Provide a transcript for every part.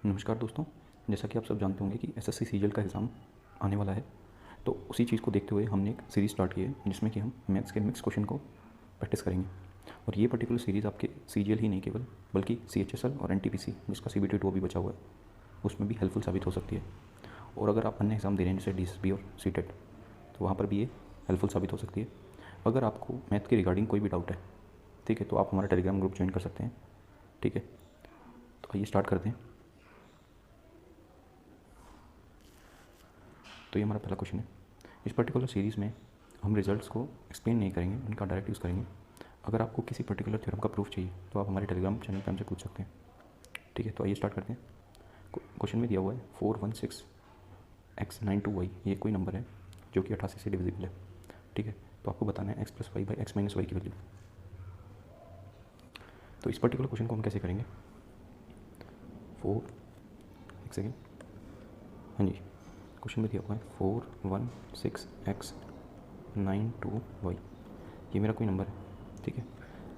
नमस्कार दोस्तों। जैसा कि आप सब जानते होंगे कि एसएससी सीजीएल का एग्ज़ाम आने वाला है, तो उसी चीज़ को देखते हुए हमने एक सीरीज़ स्टार्ट की है जिसमें कि हम मैथ्स के मिक्स क्वेश्चन को प्रैक्टिस करेंगे। और ये पर्टिकुलर सीरीज़ आपके सीजीएल ही नहीं केवल बल्कि सीएचएसएल और एनटीपीसी जिसका सीबीटी 2 अभी बचा हुआ है उसमें भी हेल्पफुल साबित हो सकती है। और अगर आप अन्य एग्ज़ाम दे रहे हैं जैसे डीएसबी और सीटेट तो वहाँ पर भी ये हेल्पफुल साबित हो सकती है। अगर आपको मैथ के रिगार्डिंग कोई भी डाउट है, ठीक है, तो आप हमारा टेलीग्राम ग्रुप ज्वाइन कर सकते हैं। ठीक है, तो आइए स्टार्ट करते हैं। तो ये हमारा पहला क्वेश्चन है। इस पर्टिकुलर सीरीज़ में हम रिजल्ट्स को एक्सप्लेन नहीं करेंगे, उनका डायरेक्ट यूज़ करेंगे। अगर आपको किसी पर्टिकुलर थ्योरम का प्रूफ चाहिए तो आप हमारे टेलीग्राम चैनल पर हमसे पूछ सकते हैं। ठीक है, तो आइए स्टार्ट करते हैं। क्वेश्चन में दिया हुआ है 416x92y, ये कोई नंबर है जो कि 88 से डिविजिबल है। ठीक है, तो आपको बताना है x + y / x - y की वैल्यू। तो इस पर्टिकुलर क्वेश्चन को हम कैसे करेंगे? एक सेकेंड, हाँ जी, क्वेश्चन में दिया हुआ है 416x92y, ये मेरा कोई नंबर है। ठीक है,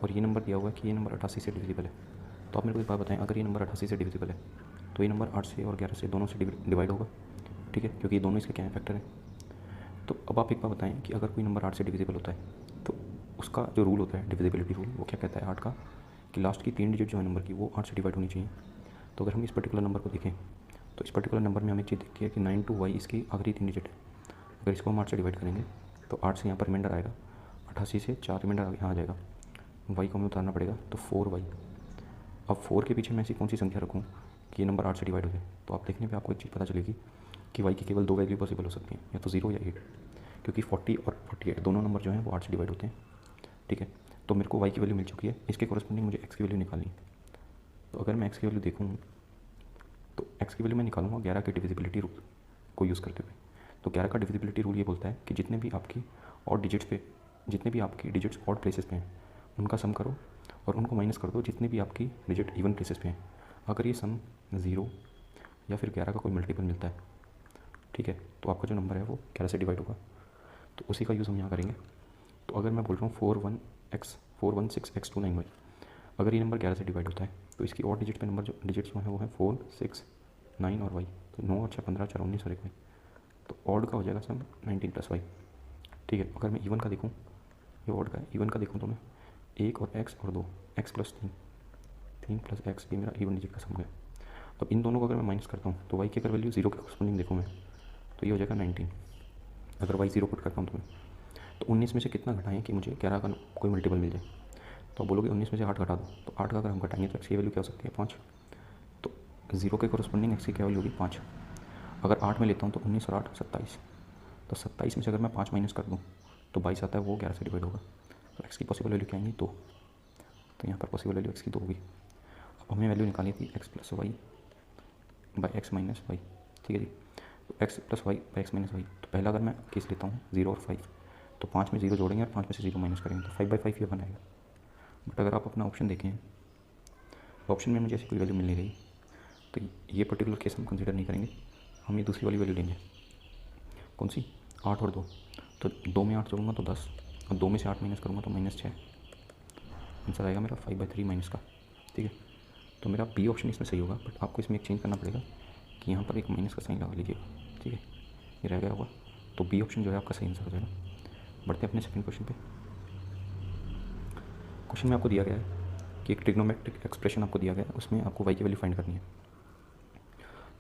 और ये नंबर दिया हुआ है कि ये नंबर 88 से डिविजिबल है। तो आप मेरे को एक बात बताएं, अगर ये नंबर 88 से डिविजिबल है तो ये नंबर 8 से और 11 से दोनों से डिवाइड होगा। ठीक है, क्योंकि ये दोनों इसके क्या है, फैक्टर है। तो अब आप एक बात बताएं कि अगर कोई नंबर 8 से डिविजिबल होता है तो उसका जो रूल होता है, डिविजिबिलिटी रूल, वो क्या कहता है 8 का, कि लास्ट की 3 डिजिट जो है नंबर की वो 8 से डिवाइड होनी चाहिए। तो अगर हम इस पर्टिकुलर नंबर को देखें तो इस पर्टिकुलर नंबर में हमें एक चीज़ देखी है कि 92y इसकी आखिरी 3 डिजिट है। अगर इसको हम 8 से डिवाइड करेंगे तो 8 से यहाँ पर रिमाइंडर आएगा, 88 से 4 रिमाइंडर यहाँ आ जाएगा, y को हमें उतारना पड़ेगा तो 4y। अब 4 के पीछे मैं ऐसी कौन सी संख्या रखूँ कि ये नंबर 8 से डिवाइड हो जाए? तो आप देखने पे आपको एक चीज़ पता चलेगी कि y की केवल 2 वैल्यू पॉसिबल हो सकती हैं, या तो 0 या 8, क्योंकि 40 और 48 दोनों नंबर जो हैं वो 8 से डिवाइड होते हैं। ठीक है, तो मेरे को y की वैल्यू मिल चुकी है, इसके कोरस्पॉन्डिंग मुझे x की वैल्यू निकालनी है। तो अगर मैं x की वैल्यू देखूँ तो x की वैल्यू मैं निकालूंगा 11 के डिविजिबिलिटी रूल को यूज़ करते हुए। तो 11 का डिविजिबिलिटी रूल ये बोलता है कि जितने भी आपकी ऑड डिजिट्स ऑड प्लेसेस पे हैं उनका सम करो और उनको माइनस कर दो जितने भी आपकी डिजिट इवन प्लेसेस पे हैं। अगर ये सम 0 या फिर 11 का कोई मल्टीपल मिलता है, ठीक है, तो आपका जो नंबर है वो 11 से डिवाइड होगा। तो उसी का यूज़ हम यहाँ करेंगे। तो अगर मैं बोल रहा हूँ 416x291, अगर ये नंबर 11 से डिवाइड होता है तो इसकी और डिजिट पे नंबर जो डिजिट्स जो है वो है 4, 6, 9 और y। तो 9 और 6 15, 4 19 और 1 y। तो ऑड का हो जाएगा सम 19 + y। ठीक है, अगर मैं इवन का देखूँ, ये ऑड का है, इवन का देखूँ तो मैं 1 और x और 2, x + 3, 3 + x, ये मेरा इवन डिजिट का सम है। अब इन दोनों को अगर मैं माइनस करता हूँ तो y की अगर वैल्यू 0 के कॉरस्पॉन्डिंग देखूँ मैं तो ये हो जाएगा 19। अगर y 0 पुट करता हूँ तो 19 में से कितना घटाएं कि मुझे 11 का कोई मल्टीपल मिल जाए? तो आप बोलोगे 19 में से 8 घटा दो, तो 8 का अगर हम घटाएंगे तो x की वैल्यू क्या हो सकती है? 5। तो 0 के कोरस्पॉन्डिंग x की क्या वैल्यू होगी? 5। अगर 8 में लेता हूँ तो 19 और 8 27। तो 27 में से अगर मैं 5 माइनस कर दूँ तो 22 आता है, वो 11 से डिवाइड होगा। तो x की पॉसिबल वैल्यू क्या आएंगी? 2। तो यहाँ पर पॉसिबल वैल्यू x की 2 होगी। अब हमें वैल्यू निकालनी थी x + y / x - y। ठीक है जी, तो x + y / x - y। तो पहला अगर मैं केस लेता हूँ 0 और 5, तो 5 में 0 जोड़ेंगे और 5 में से 0 माइनस करेंगे तो 5/5 ये बनाएगा। बट अगर आप अपना ऑप्शन देखें तो ऑप्शन में मुझे ऐसी कोई वैल्यू मिल नहीं रही, तो ये पर्टिकुलर केस हम कंसिडर नहीं करेंगे। हम ये दूसरी वाली वैल्यू लेंगे। कौन सी? 8 और 2। तो 2 में 8 जोड़ूंगा तो 10, और 2 में से 8 माइनस करूँगा तो -6। आंसर आएगा मेरा 5/3 माइनस का। ठीक है, तो मेरा बी ऑप्शन इसमें सही होगा। बट आपको इसमें एक चेंज करना पड़ेगा कि यहाँ पर एक माइनस का साइन लगा लीजिएगा। ठीक है, ये रह गया होगा, तो बी ऑप्शन जो है आपका सही आंसर हो जाएगा। बढ़ते हैं अपने सेकंड क्वेश्चन पे। क्वेश्चन में आपको दिया गया है कि एक ट्रिग्नोमेट्रिक एक्सप्रेशन आपको दिया गया है, उसमें आपको y की वैल्यू फाइंड करनी है।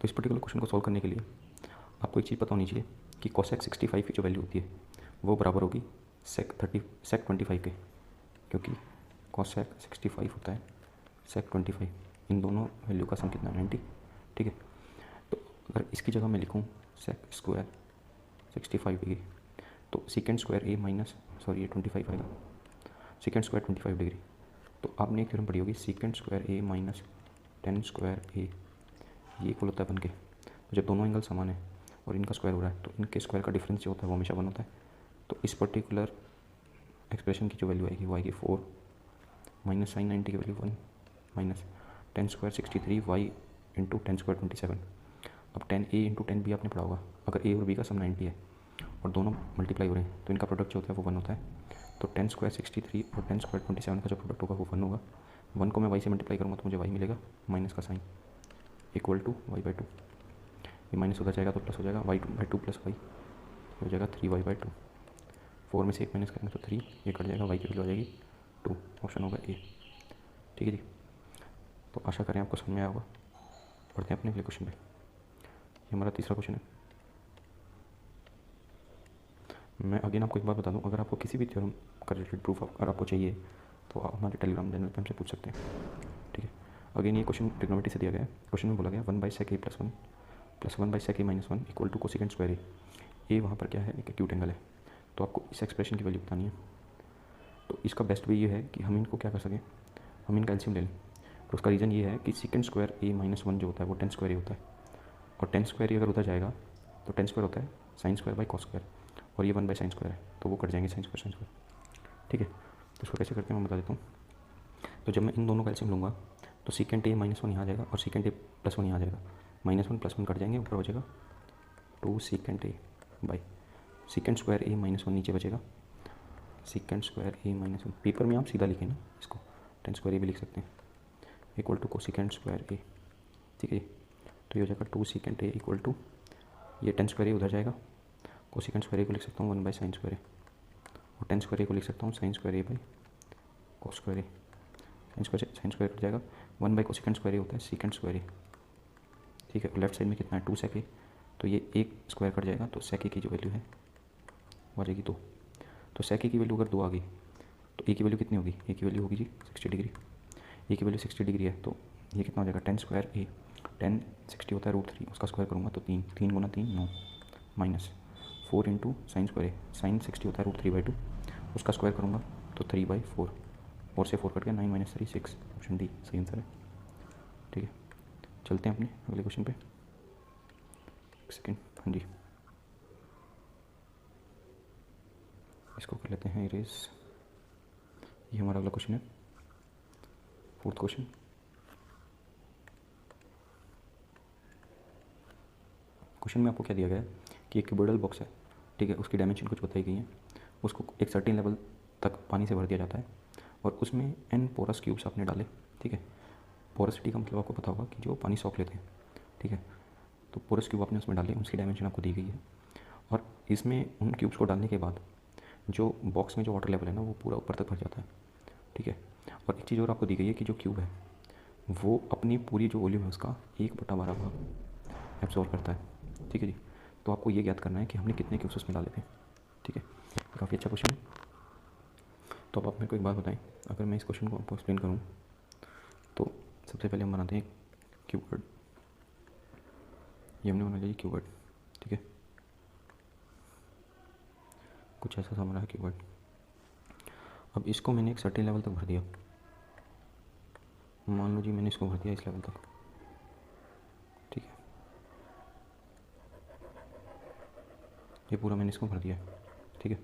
तो इस पर्टिकुलर क्वेश्चन को सॉल्व करने के लिए आपको एक चीज़ पता होनी चाहिए कि cosec 65 की जो वैल्यू होती है वो बराबर होगी sec 25 के, क्योंकि cosec 65 होता है sec 25। इन दोनों वैल्यू का सम कितना? 90। ठीक है, तो अगर इसकी जगह मैं लिखूँ sec स्क्वायर 65 डिग्री, तो second square a minus, sorry ये 25 आएगा, सेकेंड स्क्वायर 25 डिग्री। तो आपने एक थ्योरम पढ़ी होगी second square a minus 10 square a, ये इक्वल होता है 1 के। तो जब दोनों एंगल समान है और इनका स्क्वायर हो रहा है तो इनके स्क्वायर का डिफरेंस जो होता है वो हमेशा 1 होता है। तो इस पर्टिकुलर एक्सप्रेशन की जो वैल्यू आएगी वो आएगी 4 माइनस साइन 90 की value 1 minus 10 square 63 y into 10 square 27। अब 10a इंटू 10b आपने पढ़ा होगा। अगर a और b का सम 90 है और दोनों मल्टीप्लाई हो रहे हैं तो इनका प्रोडक्ट जो होता है वो 1 होता है। तो 10 स्क्वायर 63 और 10 स्क्वायर 27 का जो प्रोडक्ट होगा वो 1 होगा। 1 को मैं y से मल्टीप्लाई करूँगा तो मुझे y मिलेगा माइनस का sign. Equal to Y by two, ये माइनस उधर जाएगा तो प्लस हो जाएगा Y two by two plus Y हो जाएगा 3y बाई टू। 4 में से 1 माइनस करेंगे तो 3, ये कट जाएगा, वाई की वैल्यू आ जाएगी 2, ऑप्शन होगा ए। ठीक है जी, तो आशा करें आपको समझ में आया होगा। पढ़ते हैं अपने अगले क्वेश्चन पे। ये हमारा तीसरा क्वेश्चन है। मैं अगेन आपको एक बात बता दूं, अगर आपको किसी भी थ्योरम का रिलेटेड प्रूफ अगर आपको चाहिए तो आप हमारे टेलीग्राम चैनल पर हमसे पूछ सकते हैं। ठीक है, अगेन ये क्वेश्चन ट्रिग्नोमेट्री से दिया गया है। क्वेश्चन में बोला गया 1 by sec A plus 1 plus 1 by sec A minus 1 equal to cosecant square A. ए वहाँ पर क्या है, एक एक्यूट एंगल है, तो आपको इस एक्सप्रेशन की वैल्यू बतानी है। तो इसका बेस्ट वे ये है कि हम इनको क्या कर सकें, हम इनका एलसीएम ले लें। तो उसका रीज़न ये है कि सेकेंड स्क्वायर ए माइनस 1 जो होता है वो 10 स्क्वायर ए होता है, और 10 स्क्वायर ए अगर उधर जाएगा तो 10 स्क्वायर होता है sine square by cos square, और ये 1 बाई साइन स्क्वायर है, तो वो कट जाएंगे साइन स्क्वायर। ठीक है, तो इसको कैसे करते हैं मैं बता देता हूँ। तो जब मैं इन दोनों का एलसीएम लूँगा तो सीकेंड ए माइनस 1 यहाँ आ जाएगा और सीकेंड ए प्लस 1 यहाँ आ जाएगा, -1 +1 कट जाएंगे, ऊपर बचेगा 2 सीकेंड ए by secant square A minus 1 नीचे बचेगा सीकेंड स्क्वायर ए माइनस 1। पेपर में आप सीधा लिखें ना इसको, 10 स्क्वायर ए भी लिख सकते हैं, इक्वल टू कोसेकेंड स्क्वायर ए। ठीक है, तो ये हो जाएगा 2 सीकेंड ए इक्वल टू, ये 10 स्क्वायर ए उधर जाएगा, कोसेकेंड स्क्वायर ए को लिख सकता हूँ 1 बाई साइन स्क्वायर ए, और 10 स्क्वायर ए को लिख सकता हूँ sine square A by cos square A. Sine square cut जाएगा, 1 बाई कोसेकेंड स्क्वायर ए होता है सीकेंड स्क्वायर ए। ठीक है, लेफ्ट साइड में कितना है 2 सेक ए, तो ये एक स्क्वायर कट जाएगा, तो सेक ए की जो वैल्यू है वो आ जाएगी 2। तो सेक ए की वैल्यू अगर 2 आ गई तो ए की वैल्यू कितनी होगी, ए की वैल्यू होगी जी 60 डिग्री। ए की वैल्यू 60 डिग्री है, तो ये कितना हो जाएगा 10 स्क्वायर ए, 10 60 होता है √3, उसका स्क्वायर करूँगा तो 3, 3 गुना 3 9, माइनस 4 इंटू साइन स्क्वायर ए, साइन 60 होता है √3/2, उसका स्क्वायर करूँगा तो 3/4, 4 से 4 कट गया, 9 - 3 6, ऑप्शन डी सही आंसर है। ठीक है, चलते हैं अपने अगले क्वेश्चन पे। एक सेकेंड, हाँ जी, इसको कर लेते हैं इरेज। ये हमारा अगला क्वेश्चन है, 4th क्वेश्चन। क्वेश्चन में आपको क्या दिया गया है कि एक क्यूबॉइडल बॉक्स है, ठीक है, उसकी डायमेंशन कुछ बताई गई है, उसको एक सर्टेन लेवल तक पानी से भर दिया जाता है और उसमें n पोरस क्यूब्स आपने डाले। ठीक है, पोरसिटी का मतलब आपको पता होगा कि जो पानी सोख लेते हैं। ठीक है, तो पोरस क्यूब आपने उसमें डाले, उसकी डायमेंशन आपको दी गई है, और इसमें उन क्यूब्स को डालने के बाद जो बॉक्स में जो वाटर लेवल है ना वो पूरा ऊपर तक भर जाता है। ठीक है, और एक चीज़ और आपको दी गई है कि जो क्यूब है वो अपनी पूरी जो वॉल्यूम है उसका 1/12 भाग एब्जॉर्व करता है। ठीक है जी, तो आपको ये ज्ञात करना है कि हमने कितने क्यूब्स उसमें डाले थे। ठीक है, काफ़ी अच्छा क्वेश्चन है। तो अब आप मेरे को एक बात बताएं, अगर मैं इस क्वेश्चन को आपको एक्सप्लेन करूँ तो सबसे पहले हम बनाते हैं क्यूबॉइड। ये हमने बना लिया क्यूबॉइड। ठीक है, कुछ ऐसा सा बना है क्यूबॉइड। अब इसको मैंने एक सर्टेन लेवल तक भर दिया, मान लो जी मैंने इसको भर दिया इस लेवल तक। ठीक है, ये पूरा मैंने इसको भर दिया। ठीक है,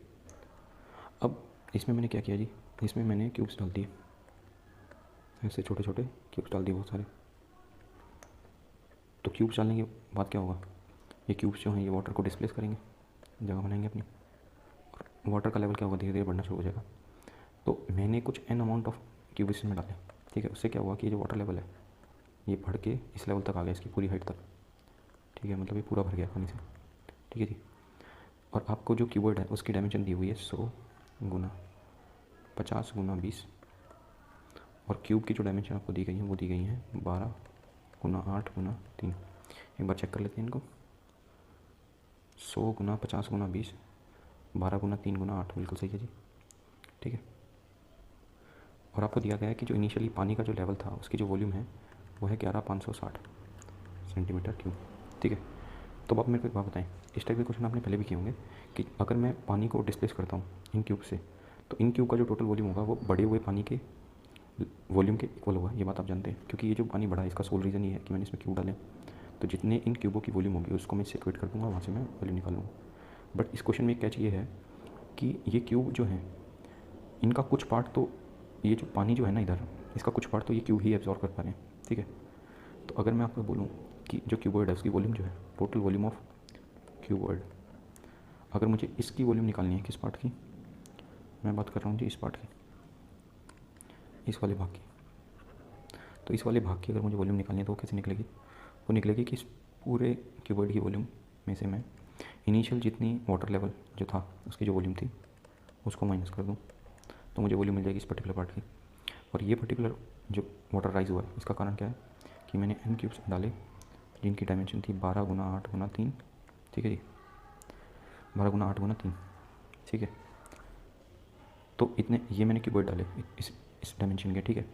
अब इसमें मैंने क्या किया जी, इसमें मैंने क्यूब्स डाल दिए, ऐसे छोटे छोटे क्यूब्स डाल दिए बहुत सारे। तो क्यूब्स डालने के बाद क्या होगा, ये क्यूब्स जो हैं ये वाटर को डिस्प्लेस करेंगे, जगह बनाएंगे अपनी, और वाटर का लेवल क्या होगा, धीरे धीरे बढ़ना शुरू हो जाएगा। तो मैंने कुछ n अमाउंट ऑफ क्यूब्स इसमें डाले। ठीक है, उससे क्या हुआ कि ये जो वाटर लेवल है ये बढ़ के इस लेवल तक आ गया, इसकी पूरी हाइट तक। ठीक है, मतलब ये पूरा भर गया पानी से। ठीक है जी, और आपको जो क्यूबॉइड है उसकी डायमेंशन दी हुई है 100 गुना 50 गुना 20, और क्यूब की जो डायमेंशन आपको दी गई है वो दी गई है 12 गुना 8 गुना 3। एक बार चेक कर लेते हैं इनको, 100 गुना 50 गुना 20, 12 गुना 3 गुना 8, बिल्कुल सही है जी। ठीक है, और आपको दिया गया है कि जो इनिशियली पानी का जो लेवल था उसकी जो वॉल्यूम है वो है 11,560 सेंटीमीटर क्यूब। ठीक है, तो आप मेरे को एक बात बताएं, इस टाइप के क्वेश्चन आपने पहले भी किए होंगे कि अगर मैं पानी को डिस्प्लेस करता हूँ इन क्यूब से तो इन क्यूब का जो टोटल वॉल्यूम होगा वो बढ़े हुए पानी के वॉल्यूम के इक्वल होगा। ये बात आप जानते हैं, क्योंकि ये जो पानी बढ़ा है इसका सोल रीज़न ये है कि मैंने इसमें क्यूब डाले, तो जितने इन क्यूबों की वॉल्यूम होगी उसको मैं इक्वेट कर दूँगा, वहाँ से मैं वैल्यू निकाल लूँगा। बट इस क्वेश्चन में एक कैच ये है कि ये क्यूब जो है इनका कुछ पार्ट तो, ये जो पानी जो है ना इधर, इसका कुछ पार्ट तो ये क्यूब ही एब्जॉर्व कर पा रहे हैं। ठीक है, तो अगर मैं आपको बोलूँ कि जो क्यूबॉइड है उसकी वॉल्यूम जो है, टोटल वॉल्यूम ऑफ क्यूबॉइड, अगर मुझे इसकी वॉल्यूम निकालनी है, किस पार्ट की मैं बात कर रहा हूँ जी, इस पार्ट की, इस वाले भाग की, तो इस वाले भाग की अगर मुझे वॉल्यूम निकालनी है तो वो कैसे निकलेगी, वो निकलेगी कि इस पूरे क्यूबॉइड की वॉल्यूम में से मैं इनिशियल जितनी वाटर लेवल जो था उसकी जो वॉल्यूम थी उसको माइनस कर दूँ, तो मुझे वॉल्यूम मिल जाएगी इस पर्टिकुलर पार्ट की। और ये पर्टिकुलर जो वाटर राइज हुआ है इसका कारण क्या है कि मैंने n क्यूब्स डाले जिनकी डायमेंशन थी 12 गुना 8 गुना 3, ठीक है जी, 12 गुना 8 गुना 3, ठीक है। तो इतने ये मैंने क्यूबॉइड डाले इस डायमेंशन के, ठीक है।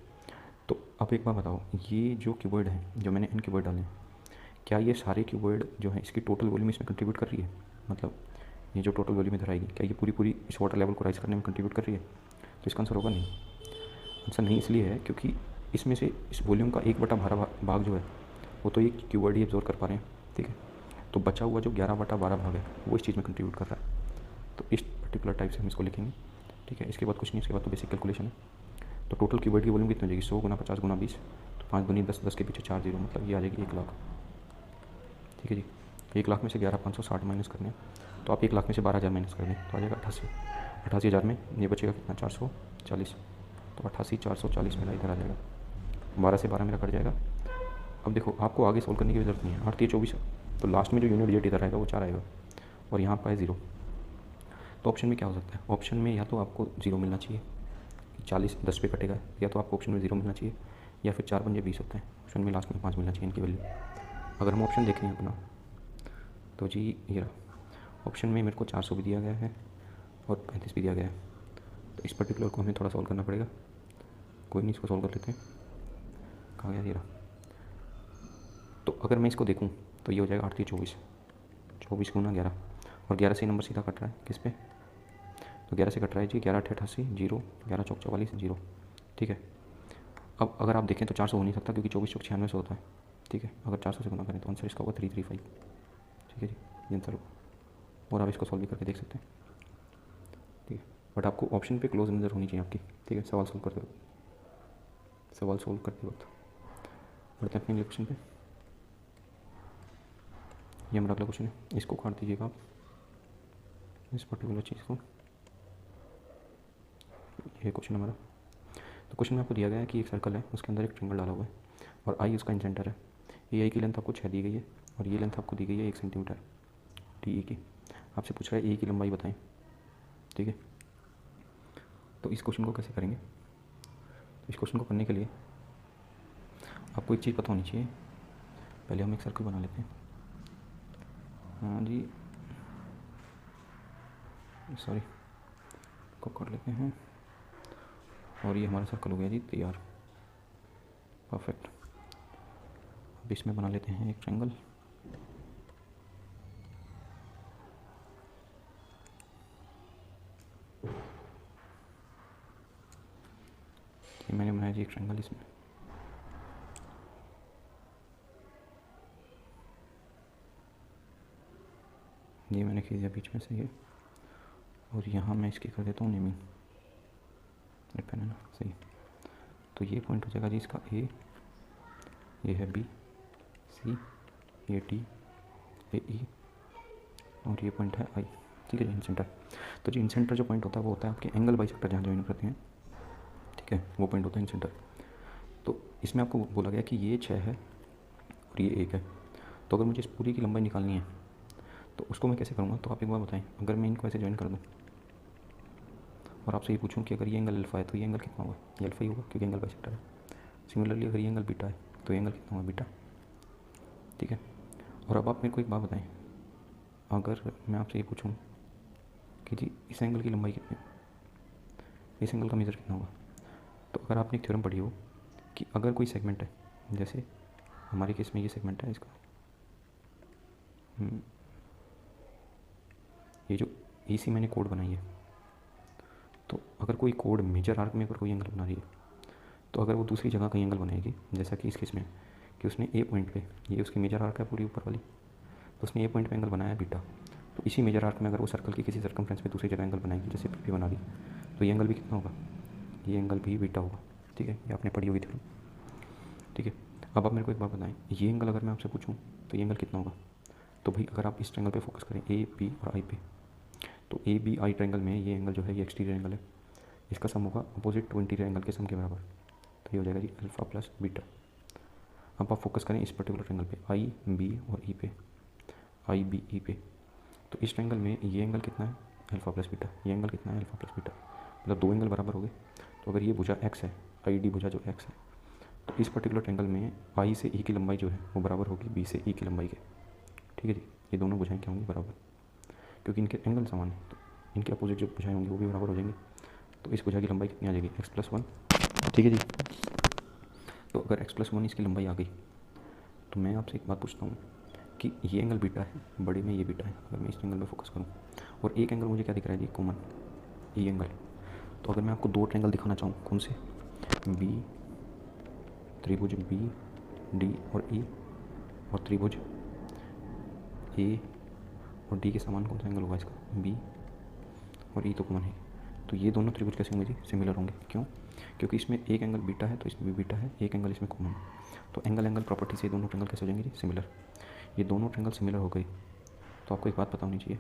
तो अब एक बार बताओ, ये जो क्यूबॉइड है जो मैंने n क्यूबॉइड डाले हैं, क्या ये सारे क्यूबॉइड जो है इसकी टोटल वॉल्यूम इसमें कंट्रीब्यूट कर रही है? मतलब ये जो टोटल वॉल्यूम इधर आएगी, क्या ये पूरी पूरी इस वाटर लेवल को राइज करने में कंट्रीब्यूट कर रही है? तो इसका आंसर होगा नहीं। आंसर नहीं इसलिए है क्योंकि इसमें से इस वॉल्यूम का 1/12 भाग जो है वो तो ये क्यूबॉइड ही एब्जॉर्ब कर पा रहे हैं, ठीक है। तो बचा हुआ जो 11/12 भाग है वो इस चीज़ में कंट्रीब्यूट कर रहा है। तो इस पर्टिकुलर टाइप से हम इसको लिखेंगे, ठीक है। इसके बाद कुछ नहीं, इसके बाद तो बेसिक कैलकुलेशन है। तो टोटल क्यूबॉइड की वॉल्यूम कितनी हो जाएगी? 100 गुना 50 गुना 20, तो 5 दूनी 10, 10 के पीछे 4 जीरो, मतलब ये आ जाएगी 1 लाख, ठीक है जी। 1 लाख में से 11,560 माइनस करने हैं, तो आप 1 लाख में से 12,000 माइनस कर दें तो आ जाएगा 88,000 में ये बचेगा कितना? 440, तो 88,440 मेरा इधर आ जाएगा। 12 से 12 मेरा कट जाएगा। अब देखो आपको आगे सोल्व करने की जरूरत नहीं है, 8 24, तो लास्ट में जो यूनिट डिजिट इधर आएगा वो 4 आएगा और यहाँ पर है 0। तो ऑप्शन में क्या हो सकता है? ऑप्शन में या तो आपको 0 मिलना चाहिए, 40 10 पे कटेगा, या तो आपको ऑप्शन में 0 मिलना चाहिए, या फिर 4 पंजे 20 होता है, ऑप्शन में लास्ट में 5 मिलना चाहिए इनकी वैल्यू। अगर हम ऑप्शन देखें अपना तो जी ये रहा, ऑप्शन में मेरे को 400 भी दिया गया है और 35 भी दिया गया है। तो इस पर्टिकुलर को हमें थोड़ा सॉल्व करना पड़ेगा, कोई नहीं, इसको सॉल्व कर लेते हैं। कहाँ गया ये रहा। तो अगर मैं इसको देखूँ तो ये हो जाएगा 8 3 24, 24 गुना 11, और 11 से नंबर सीधा कट रहा है किस पे? तो 11 से कट रहा है जी 11 8 88 0, 11 चौक 44 0, ठीक है। अब अगर आप देखें तो 400 हो नहीं सकता क्योंकि 24 चौक 96 होता है, ठीक है। अगर 400 से गुना करें तो आंसर इसका होगा 335, ठीक है जी, ये आंसर होगा। और आप इसको सॉल्व भी करके देख सकते हैं, ठीक है। बट आपको ऑप्शन पे क्लोज नज़र होनी चाहिए आपकी, ठीक है, सवाल सोल्व करते वक्त, सवाल सोल्व करते वक्त। बढ़ते हैं अपने अगले क्वेश्चन पे। ये हमारा अगला क्वेश्चन है, इसको काट दीजिएगा आप, इस पर्टिकुलर चीज़ को। ये क्वेश्चन हमारा, तो क्वेश्चन में आपको दिया गया है कि एक सर्कल है, उसके अंदर एक ट्रिंगल डाला हुआ है और आई उसका इंसेंटर है। ए आई की लेंथ आपको 6 दी गई है और ये लेंथ आपको दी गई है 1 सेंटीमीटर डी ई की। आपसे पूछ रहा है ए की लंबाई बताएं, ठीक है। तो इस क्वेश्चन को कैसे करेंगे? तो इस क्वेश्चन को करने के लिए आपको एक चीज़ पता होनी चाहिए। पहले हम एक सर्कल बना लेते हैं, हाँ जी, सॉरी, को कर लेते हैं, और ये हमारा सर्कल हो गया जी तैयार, परफेक्ट। अब इसमें बना लेते हैं एक ट्रायंगल। ये मैंने बनाया जी एक ट्रायंगल, इसमें ये मैंने खींच दिया बीच में से ये, और यहाँ मैं इसकी कर देता हूँ नेमिंग, एक पेन है ना, सही। तो ये पॉइंट हो जाएगा जी इसका ए, ये है बी, सी, ये डी, ये ई, और ये पॉइंट है आई, ठीक है जी, इन सेंटर। तो जी इन सेंटर जो पॉइंट होता है वो होता है आपके एंगल बाइसेक्टर जहाँ ज्वाइन करते हैं, ठीक है, वो पॉइंट होता है इन सेंटर। तो इसमें आपको बोला गया कि ये 6 है और ये 1 है। तो अगर मुझे इस पूरी की लंबाई निकालनी है तो उसको मैं कैसे करूँगा? तो आप एक बार बताएं, अगर मैं इनको ऐसे ज्वाइन कर दूँ और आपसे ये पूछूं कि अगर ये एंगल अल्फ़ा है तो ये एंगल कितना होगा? ये अल्फ़ा ही होगा क्योंकि एंगल बाइसेक्टर है। सिमिलरली अगर ये एंगल बीटा है तो ये एंगल कितना होगा? बीटा, ठीक है। और अब आप मेरे को एक बात बताएं, अगर मैं आपसे ये पूछूं कि जी इस एंगल की लंबाई कितनी है, इस एंगल का मेजर कितना होगा? तो अगर आपने एक थ्योरम पढ़ी हो कि अगर कोई सेगमेंट है, जैसे हमारे केस में ये सेगमेंट है, इसका ये जो इसी मैंने कोड बनाई है, तो अगर कोई कोड मेजर आर्क में अगर कोई एंगल बना रही है तो अगर वो दूसरी जगह कहीं एंगल बनाएगी, जैसा कि इस केस में कि उसने ए पॉइंट पे, ये उसकी मेजर आर्क है पूरी ऊपर वाली, तो उसने ए पॉइंट पे एंगल बनाया है बीटा, तो इसी मेजर आर्क में अगर वो सर्कल की किसी सर्कमफ्रेंस में दूसरी जगह एंगल बनाएगी, जैसे पी बना रही, तो ये एंगल भी कितना होगा? ये एंगल भी बीटा होगा, ठीक है। ये आपने पढ़ी होगी थी, ठीक है। अब आप मेरे को एक बात बताएं, ये एंगल अगर मैं आपसे पूछूँ तो ये एंगल कितना होगा? तो भाई अगर आप इस ट्रायंगल पे फोकस करें, ए बी और आई पे, तो ए बी आई ट्रायंगल में ये एंगल जो है ये एक्सटीरियर एंगल है, इसका सम होगा अपोजिट टू इंटीरियर एंगल के सम के बराबर, तो ये हो जाएगा जी अल्फ़ा प्लस बीटा। अब आप फोकस करें इस पर्टिकुलर ट्रायंगल पे, आई बी और ई पे, आई बी ई पे। तो इस ट्रायंगल में ये एंगल कितना है, अल्फा प्लस बीटा, ये एंगल कितना है, अल्फा प्लस बीटा, मतलब दो एंगल बराबर हो गए। तो अगर ये भुजा एक्स है, आई डी भुजा जो एक्स है, तो इस पर्टिकुलर ट्रायंगल में आई से ई की लंबाई जो है वो बराबर होगी बी से ई की लंबाई के। ठीक है जी, ये दोनों भुजाएं क्या होंगी, बराबर, क्योंकि इनके एंगल समान है तो इनके अपोजिट जो भुजाएं होंगी वो भी बराबर हो जाएंगी। तो इस भुजा की लंबाई कितनी आ जाएगी, एक्स प्लस वन। ठीक है जी, तो अगर एक्स प्लस वन इसकी लंबाई आ गई तो मैं आपसे एक बात पूछता हूँ कि ये एंगल बीटा है, बड़े में ये बीटा है, अगर मैं इस एंगल में फोकस करूँ और एक एंगल मुझे क्या दिख रहा है जी, कॉमन, ये एंगल। तो अगर मैं आपको दो ट्रायंगल दिखाना चाहूँ, कौन से, बी, त्रिभुज बी डी और ई, और त्रिभुज ए और डी के समान कौन सा एंगल होगा इसका, बी और ई तो कॉमन है। तो ये दोनों त्रिभुज कैसे होंगे जी, सिमिलर होंगे। क्यों, क्योंकि इसमें एक एंगल बीटा है तो इसमें भी बीटा है, एक एंगल इसमें कॉमन है, तो एंगल एंगल प्रॉपर्टी से दोनों ट्रायंगल कैसे हो जाएंगे जी, सिमिलर। ये दोनों ट्रायंगल सिमिलर हो गई तो आपको एक बात पता होनी चाहिए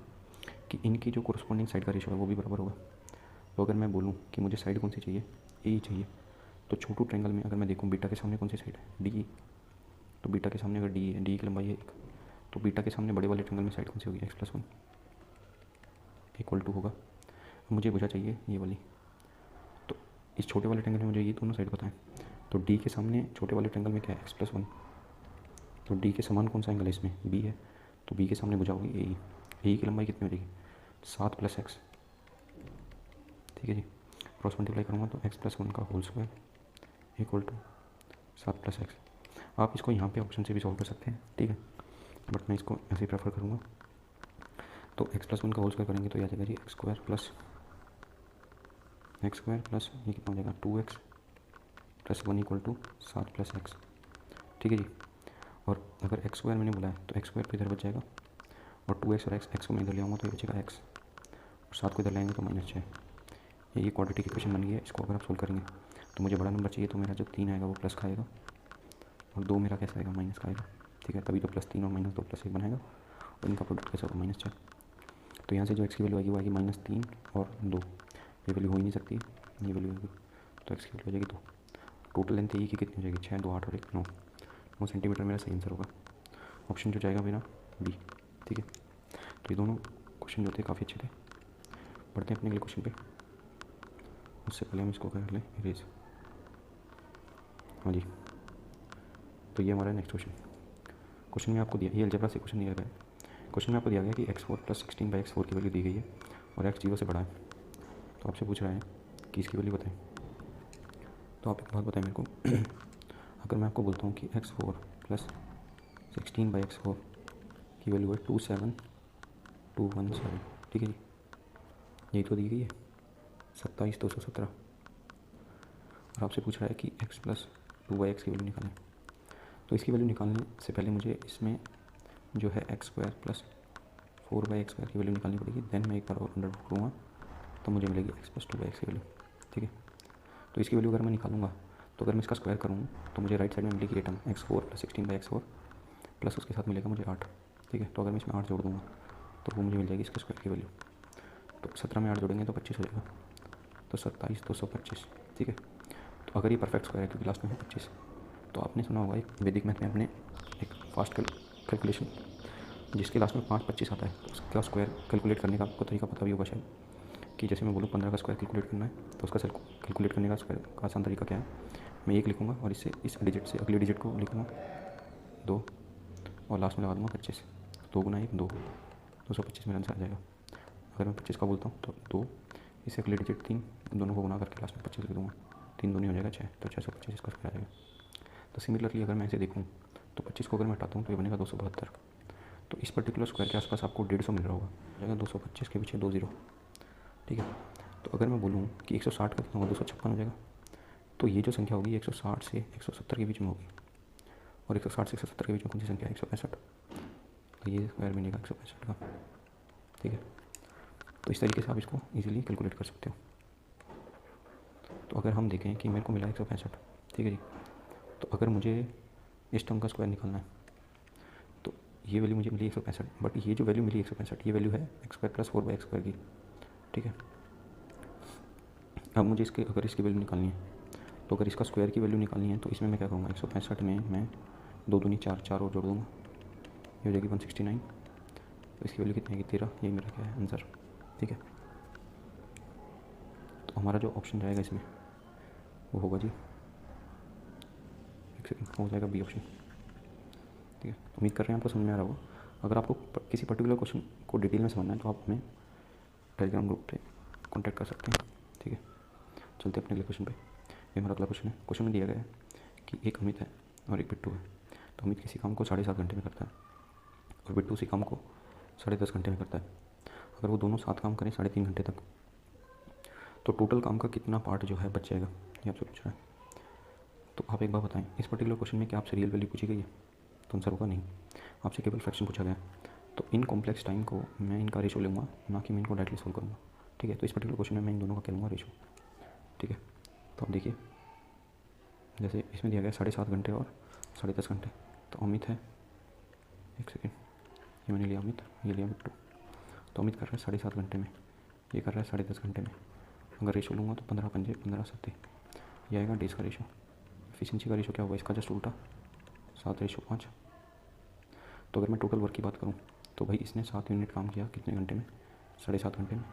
कि इनकी जो कोरस्पॉन्डिंग साइड का रेशियो है वो भी बराबर होगा। तो अगर मैं बोलूँ कि मुझे साइड कौन सी चाहिए, ए ही चाहिए, तो छोटू ट्रायंगल में अगर मैं देखूँ बीटा के सामने कौन सी साइड है, डी, तो बीटा के सामने अगर डी है, डी की लंबाई है एक, तो बीटा के सामने बड़े वाले ट्रायंगल में साइड कौन सी होगी, x plus one equal to होगा। मुझे भुजा चाहिए ये वाली, तो इस छोटे वाले ट्रायंगल में मुझे ये दोनों साइड पता है, तो डी के सामने छोटे वाले ट्रायंगल में क्या है, एक्स प्लस वन, तो डी के समान कौन सा एंगल है इसमें, बी है, तो बी के सामने भुजा होगी ए, ए की लंबाई कितनी हो जाएगी, 7 प्लस एक्स। ठीक है जी, क्रॉस मल्टीप्लाई करूँगा तो एक्स प्लस वन का whole square equal to 7 plus x. आप इसको यहाँ पे ऑप्शन से भी सॉल्व कर सकते हैं, ठीक है, बट मैं इसको ऐसे ही प्रेफर करूँगा। तो एक्स प्लस वन का होल स्क्वायर करेंगे तो यह आ जाएगा जी एक्स स्क्वायर प्लस ये कितना हो जाएगा, 2x plus one equal to 7 plus x. ठीक है जी, और अगर एक्स स्क्वायर मैंने बोला है तो एक्स स्क्वायर तो इधर बच जाएगा, और 2x और एक्स को मैं इधर ले आऊँगा तो ये बचेगा एक्स, और 7 को इधर लाएंगे तो -6। ये क्वाड्रेटिक इक्वेशन बन गई है। इसको अगर आप सोल्व करेंगे तो मुझे बड़ा नंबर चाहिए, तो मेरा जो 3 आएगा वो प्लस का आएगा, और 2 मेरा कैसा आएगा, माइनस का आएगा। ठीक है, तभी तो +3 और -2 +1 बनाएगा, और इनका प्रोडक्ट कैसा होगा, -4। तो यहाँ से जो एक्स की वैल्यू आएगी वो आएगी -3 और 2, ये वैल्यू हो ही नहीं सकती, ये वैल्यू होगी, तो एक्स की वैल्यू हो जाएगी 2। टोटल लेंथ ई की कितनी हो जाएगी, 6, 2, 8 और 1, 9 सेंटीमीटर मेरा सही आंसर होगा। ऑप्शन जो जाएगा मेरा बी। ठीक है, तो ये दोनों क्वेश्चन जो थे काफ़ी अच्छे थे। पढ़ते हैं अपने अगले क्वेश्चन पे, उससे पहले हम इसको कर लें इरेज। हाँ जी, तो ये हमारा नेक्स्ट क्वेश्चन में आपको दिया, ये अलजेब्रा से क्वेश्चन दिया गया है। क्वेश्चन में आपको दिया गया कि x4 + 16/x4 की वैल्यू दी गई है और x 0 से बड़ा है, तो आपसे पूछ रहा है कि इसकी वैल्यू बताएं। तो आप एक बात बताएं मेरे को अगर मैं आपको बोलता हूँ कि x4 + 16/x4 की वैल्यू है 27217, ठीक है जी, यही तो दी गई है 27217, और आपसे पूछ रहा है कि x + 2x की वैल्यू निकालें। तो इसकी वैल्यू निकालने से पहले मुझे इसमें जो है x² + 4/x² की वैल्यू निकालनी पड़ेगी, देन मैं एक बार और अंडर रूट करूँगा तो मुझे मिलेगी x + 2x की वैल्यू। ठीक है, तो इसकी वैल्यू अगर मैं निकालूंगा तो अगर मैं इसका स्क्वायर करूँ तो मुझे राइट साइड में मिलेगी ये टर्म x4 + 16/x4 प्लस उसके साथ मिलेगा मुझे 8। ठीक है, तो अगर मैं इसमें 8 जोड़ दूँगा तो वो मुझे मिल जाएगी इसके स्क्वायर की वैल्यू। तो 17 में 8 जोड़ेंगे तो 25 हो जाएगा, तो 27,225। ठीक है, तो अगर ये परफेक्ट स्क्वायर है क्योंकि लास्ट में है 25, तो आपने सुना होगा एक वैदिक मैथ में अपने एक फास्ट कैलकुलेशन जिसके लास्ट में 5 25 आता है, तो उसका स्क्वायर कैलकुलेट करने का आपको तरीका पता भी होगा शायद, कि जैसे मैं बोलूँ 15 का स्क्वायर कैलकुलेट करना है तो उसका कैलकुलेट करने का स्क्वायर का आसान तरीका क्या है, मैं 1 लिखूँगा और इससे इस डिजिट से अगले डिजिट को लिखूँगा 2 और लास्ट में लगा दूँगा 25, 2 × 1 2, 225 मेरा आंसर आ जाएगा। अगर मैं 25 का बोलता हूँ तो 2, इससे अगले डिजिट 3, दोनों को गुना करके लास्ट में 25 लिख दूँगा, 3 दूनी हो जाएगा 6, तो 625 इसका स्क्वायर आ जाएगा। तो सिमिलरली अगर मैं ऐसे देखूँ तो 25 को अगर मैं हटाता हूँ तो ये बनेगा 272। तो इस पर्टिकुलर स्क्वायर के आसपास आपको 150 मिल रहा होगा, जाएगा 225 के पीछे 2 0। ठीक है, तो अगर मैं बोलूँ कि 160 का कितना होगा, 256 हो जाएगा। तो ये जो संख्या होगी 160 से 170 के बीच में होगी, और 160 से 170 के बीच में कौन सी संख्या है, 165। तो ये स्क्वायर बनेगा 165 का। ठीक है, तो इस तरीके से आप इसको इजीली कैलकुलेट कर सकते हो। तो अगर हम देखें कि मेरे को मिला 165, ठीक है जी, तो अगर मुझे इस टर्म का स्क्वायर निकालना है तो ये वैल्यू मुझे मिली 165, बट ये जो वैल्यू मिली 165 ये वैल्यू है x² + 4/x² की। ठीक है, अब मुझे अगर इसकी वैल्यू निकालनी है तो अगर इसका स्क्वायर की वैल्यू निकालनी है तो इसमें मैं क्या करूँगा, 165 में मैं 2 दूनी 4, 4 और जोड़ दूँगा, ये हो जाएगी 169। तो इसकी वैल्यू कितनी आएगी 13, यही मेरा क्या है आंसर। ठीक है, तो हमारा जो ऑप्शन रहेगा इसमें वो होगा जी, एक सेकंड, हो जाएगा बी ऑप्शन। ठीक है, उम्मीद कर रहे हैं आपको समझ में आ रहा होगा। अगर आपको किसी पर्टिकुलर क्वेश्चन को डिटेल में समझना है तो आप हमें टेलीग्राम ग्रुप पे कांटेक्ट कर सकते हैं। ठीक है, चलते हैं अपने अगले क्वेश्चन पे। ये हमारा अगला क्वेश्चन है। क्वेश्चन में दिया गया है कि एक अमित है और एक बिट्टू है। तो अमित किसी काम को 7.5 घंटे में करता है और बिट्टू उसी काम को 10.5 घंटे में करता है। अगर वो दोनों साथ काम करें 3.5 घंटे तक, तो टोटल काम का कितना पार्ट जो है बच जाएगा, ये आपसे पूछ रहा है। तो आप एक बार बताएं, इस पर्टिकुलर क्वेश्चन में क्या आपसे रियल वैल्यू पूछी गई है? तो आंसर होगा नहीं, आपसे केवल फ्रैक्शन पूछा गया है। तो इन कॉम्प्लेक्स टाइम को मैं इनका रेशो लूँगा, ना कि मैं इनको डायरेक्टली सोल्व करूँगा। ठीक है, तो इस पर्टिकुलर क्वेश्चन में मैं इन दोनों का क्या लूँगा, रेशो। ठीक है, तो आप देखिए, जैसे इसमें दिया गया 7.5 घंटे और 10.5 घंटे। तो अमित है, एक सेकेंड, ये मैंने लिया अमित, ये लिया बिट्टू। तो अमित कर रहा है 7.5 घंटे में, ये कर रहा है 10.5 घंटे में। अगर रेशो लूँगा तो 15 पंजे 15 सत्ते, ये आएगा डेज का रेशो। एफिशिएंसी का रेशो क्या होगा इसका, जस्ट उल्टा, 7:5। तो अगर मैं टोटल वर्क की बात करूँ तो भाई इसने 7 यूनिट काम किया कितने घंटे में, 7.5 घंटे में।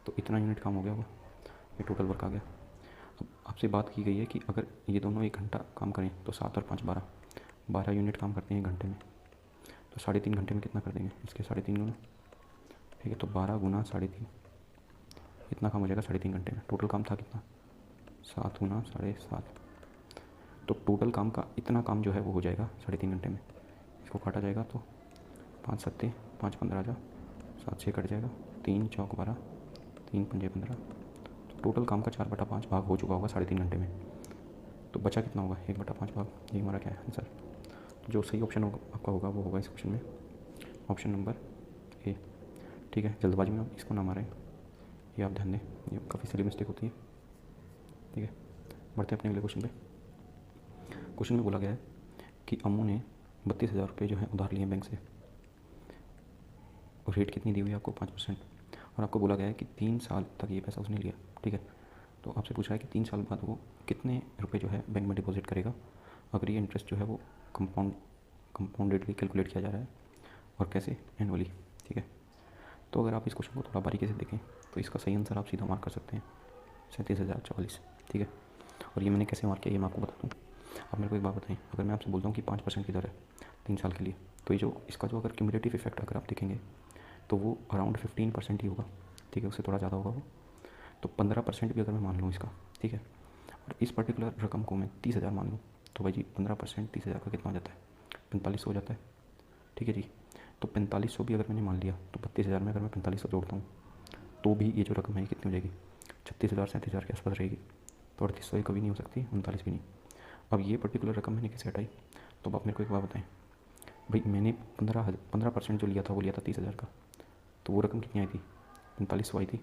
तो इतना यूनिट काम हो गया होगा, ये टोटल वर्क आ गया। अब आपसे बात की गई है कि अगर ये दोनों 1 घंटा काम करें तो 7 और 5 12 यूनिट काम करते हैं 1 घंटे में। तो 3.5 घंटे में कितना कर देंगे, इसके 3.5 गुना। ठीक है, तो 12 गुना 3.5, इतना काम हो जाएगा 3.5 घंटे में। टोटल काम था कितना, 7 गुना 7.5। तो टोटल काम का इतना काम जो है वो हो जाएगा 3.5 घंटे में। इसको काटा जाएगा तो 5 सत्ते 5 15 जा, 7 6 कट जाएगा, 3 चौक 12, 3 पंजे 15। तो टोटल काम का 4/5 भाग हो चुका होगा 3.5 घंटे में। तो बचा कितना होगा, 1/5 भाग। ये हमारा क्या है आंसर। तो जो सही ऑप्शन होगा आपका होगा वो होगा इस क्वेश्चन में ऑप्शन नंबर ए। ठीक है, जल्दबाजी में आप इसको ना मारें, ये आप ध्यान दें, ये काफ़ी सारी मिस्टेक होती है। ठीक है, बढ़ते हैं अपने अगले क्वेश्चन पे। क्वेश्चन में बोला गया है कि अम्मू ने 32,000 रुपये जो है उधार लिए बैंक से, और रेट कितनी दी हुई है आपको, 5%। और आपको बोला गया है कि 3 साल तक ये पैसा उसने लिया। ठीक है, तो आपसे पूछा है कि 3 साल बाद वो कितने रुपए जो है बैंक में डिपॉजिट करेगा अगर ये इंटरेस्ट जो है वो कंपाउंडेडली कैलकुलेट किया जा रहा है, और कैसे, एनुअली। ठीक है, तो अगर आप इस क्वेश्चन को थोड़ा बारीकी से देखें तो इसका सही आंसर आप सीधा मार्क कर सकते हैं, 37,044। ठीक है, और ये मैंने कैसे मार्क किया ये मैं आपको बताता हूँ। आप मेरे को एक बात बताएं, अगर मैं आपसे बोलता हूँ कि 5% की दर है 3 साल के लिए, तो ये जो इसका जो अगर क्यूमुलेटिव इफेक्ट अगर आप देखेंगे तो वो अराउंड 15% ही होगा। ठीक है, उससे थोड़ा ज़्यादा होगा वो। तो 15% भी अगर मैं मान लूँ इसका, ठीक है, और इस पर्टिकुलर रकम को मैं 30,000 मान लूँ, तो भाई जी 15% 30,000 का कितना हो जाता है, 4500 हो जाता है। ठीक है जी, तो 4500 भी अगर मैंने मान लिया तो 32,000 में अगर मैं 4500 जोड़ता हूँ तो भी ये जो रकम है कितनी हो जाएगी, 36,000 37,000 के आसपास रहेगी। तो 3800 कभी नहीं हो सकती, 39 भी नहीं। अब ये पर्टिकुलर रकम मैंने कैसे हटाई, तो आप मेरे को एक बात बताएं, भाई मैंने 15% जो लिया था वो लिया था 30,000 का, तो वो रकम कितनी आई थी, 4500 आई थी।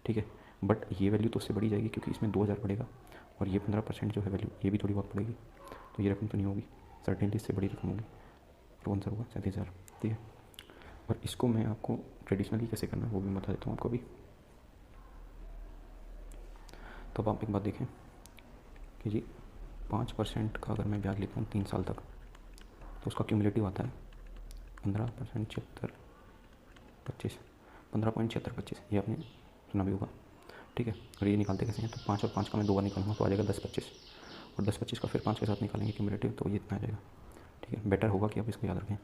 ठीक है, बट ये वैल्यू तो उससे बढ़ी जाएगी क्योंकि इसमें 2,000 बढ़ेगा, और ये 15% जो है वैल्यू ये भी थोड़ी बहुत बढ़ेगी, तो ये रकम तो नहीं होगी, सर्टेनली इससे बड़ी रकम होगी। तो आंसर होगा 37,000। ठीक है, और इसको मैं आपको ट्रेडिशनली कैसे करना है वो भी बता देता हूँ आपको भी। तो अब आप एक बात देखें कि जी 5% का अगर मैं ब्याज लेता हूँ 3 साल तक, तो उसका क्यूमुलेटिव आता है 15% 75 15.7625, ये आपने सुना भी होगा। ठीक है, और ये निकालते कैसे हैं, तो 5 और 5 का मैं 2 बार निकालूंगा तो आ जाएगा 10-25, और 10-25 का फिर 5 के साथ निकालेंगे क्यूमुलेटिव, तो ये इतना आ जाएगा। ठीक है, बेटर होगा कि आप इसको याद रखें।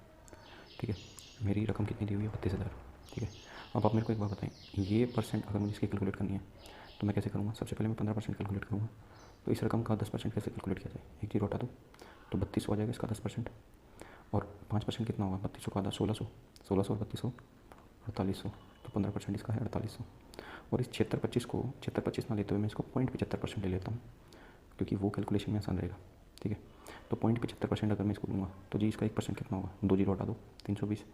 ठीक है, मेरी रकम कितनी दी हुई है, 32,000। ठीक है, अब आप मेरे को एक बात बताएं, ये परसेंट अगर मुझे इसकी कैलकुलेट करनी है तो मैं कैसे करूँगा। सबसे पहले मैं 15% कैलकुलेट करूँगा, तो इस रकम का 10% कैसे कैलकुलेट किया जाए, एक जीरो हटा दो तो 3200 आ जाएगा इसका 10%, और 5% कितना होगा, 3200 का आधा 1600, 1600 और 3200 4800, तो 15% इसका है 4800। और इस 76-25 को 76-25 ना लेते हुए मैं इसको 0.75% ले लेता हूँ, क्योंकि वो कैलकुलेशन में आसान रहेगा। ठीक है, तो 0.75% अगर मैं इसको लूँगा तो जी इसका 1% कितना होगा, 2 जीरो हटा दो 320,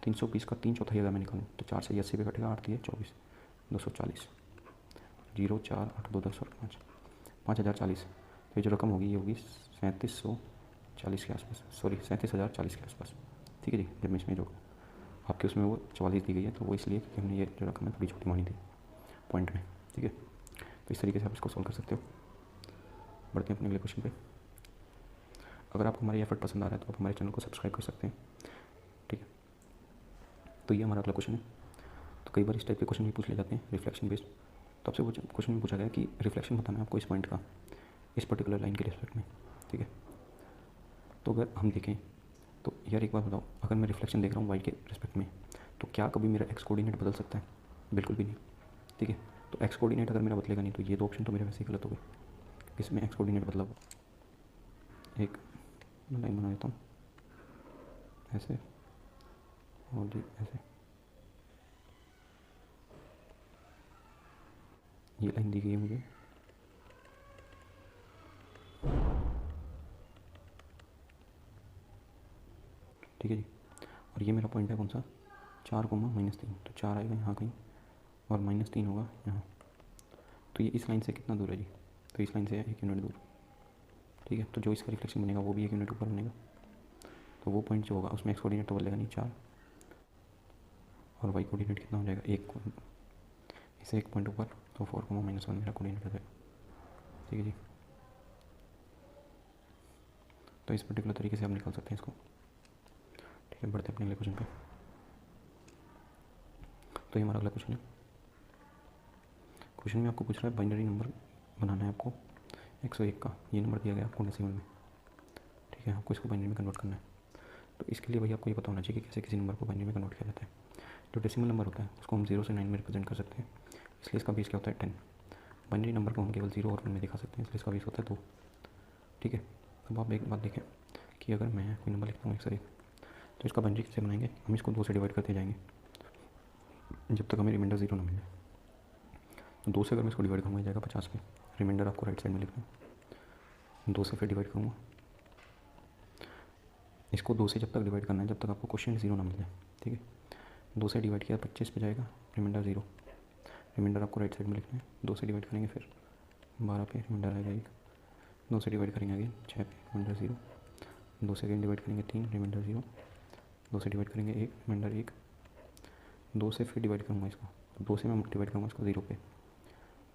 320 का 3/4 अगर मैं निकालूँ तो 4 से 80 पे कटेगा, 8 दिए 24, 240, 0 4 8 2 10 और 5, 5,040। तो ये जो रकम होगी ये होगी 3740 के आसपास, सॉरी 37,040 के आसपास। ठीक है जी, जब मैं इसमें जो आपके उसमें वो 44 दी गई है तो वो इसलिए क्योंकि हमने ये जो रकम है थोड़ी छोटी मानी थी पॉइंट में। ठीक है, तो इस तरीके से आप इसको सॉल्व कर सकते हो। बढ़ते हैं अपने अगले क्वेश्चन पे। अगर आपको हमारी एफर्ट पसंद आ रहा है तो आप हमारे चैनल को सब्सक्राइब कर सकते हैं, ठीक है। तो ये हमारा अगला क्वेश्चन है। तो कई बार इस टाइप के क्वेश्चन भी पूछ ले जाते हैं रिफ्लेक्शन बेस्ड। तो आपसे क्वेश्चन में पूछा गया कि रिफ्लेक्शन बताना है आपको इस पॉइंट का, इस पर्टिकुलर लाइन के रिस्पेक्ट में, ठीक है। तो अगर हम देखें तो यार एक बात बताओ, अगर मैं रिफ्लेक्शन देख रहा हूँ वाई के रिस्पेक्ट में, तो क्या कभी मेरा एक्स कोऑर्डिनेट बदल सकता है? बिल्कुल भी नहीं, ठीक है। तो एक्स कोऑर्डिनेट अगर मेरा बदलेगा नहीं तो ये दो ऑप्शन तो मेरे वैसे ही गलत हो गए। इसमें एक्स कोऑर्डिनेट बदला, एक लाइन बना देता हूँ ऐसे और जी ऐसे, ये लाइन दी गई है मुझे, ठीक है जी। और ये मेरा पॉइंट है कौन सा, 4,-3, तो 4 आएगा यहाँ कहीं और -3 होगा यहाँ। तो ये इस लाइन से कितना दूर है जी, तो इस लाइन से 1 यूनिट दूर, ठीक है। तो जो इसका रिफ्लेक्शन बनेगा वो भी 1 यूनिट ऊपर बनेगा। तो वो पॉइंट जो होगा उसमें एक्स कोऑर्डिनेट तो बदलेगा नहीं 4, और वाई कोऑर्डिनेट कितना हो जाएगा 1, इसे 1 पॉइंट ऊपर, तो 4,-1 मेरा कोऑर्डिनेट हो जाएगा, ठीक है जी। तो इस पर्टिकुलर तरीके से आप निकाल सकते हैं इसको, ठीक है। बढ़ते हैं अपने अगले क्वेश्चन पे। तो ये हमारा अगला क्वेश्चन है। क्वेश्चन में आपको पूछ रहा है बाइनरी नंबर बनाना है आपको 101 का, ये नंबर दिया गया आपको डेसिमल में, ठीक है। आपको इसको बाइनरी में कन्वर्ट करना है। तो इसके लिए भाई आपको ये पता होना चाहिए कि कैसे किसी नंबर को बाइनरी में कन्वर्ट किया जाता है। जो डेसिमल नंबर होता है उसको हम 0 से 9 में रिप्रेजेंट कर सकते हैं, इसलिए इसका बेस क्या होता है 10। बाइनरी नंबर को हम केवल 0 और 1 में दिखा सकते हैं, इसलिए इसका बेस होता है 2, ठीक है। अब आप एक बात देखें कि अगर मैं कोई नंबर लिखता हूँ 101, तो इसका बाइनरी कैसे बनाएंगे, हम इसको 2 से डिवाइड करते जाएंगे जब तक हमें रिमाइंडर 0 ना मिले। तो 2 से अगर मैं इसको डिवाइड करूँगा जाएगा 50 में, रिमाइंडर आपको राइट साइड में लिखना है। 2 से फिर डिवाइड करूँगा, इसको 2 से जब तक डिवाइड करना है जब तक आपको क्वेश्चन 0 ना मिल जाए, ठीक है। 2 से डिवाइड किया 25 पे जाएगा, रिमाइंडर 0, रिमाइंडर आपको राइट साइड में लिखना है। 2 से डिवाइड करेंगे फिर 12 पे, रिमाइंडर आएगा 1, 2 से डिवाइड करेंगे आगे 6 पे, रिमाइंडर 0, 2 से अगेन डिवाइड करेंगे 3, रिमाइंडर 0, 2 से डिवाइड करेंगे 1, रिमाइंडर 1, 2 से फिर डिवाइड करूँगा इसको, 2 से मैं डिवाइड करूँगा इसको 0 पे,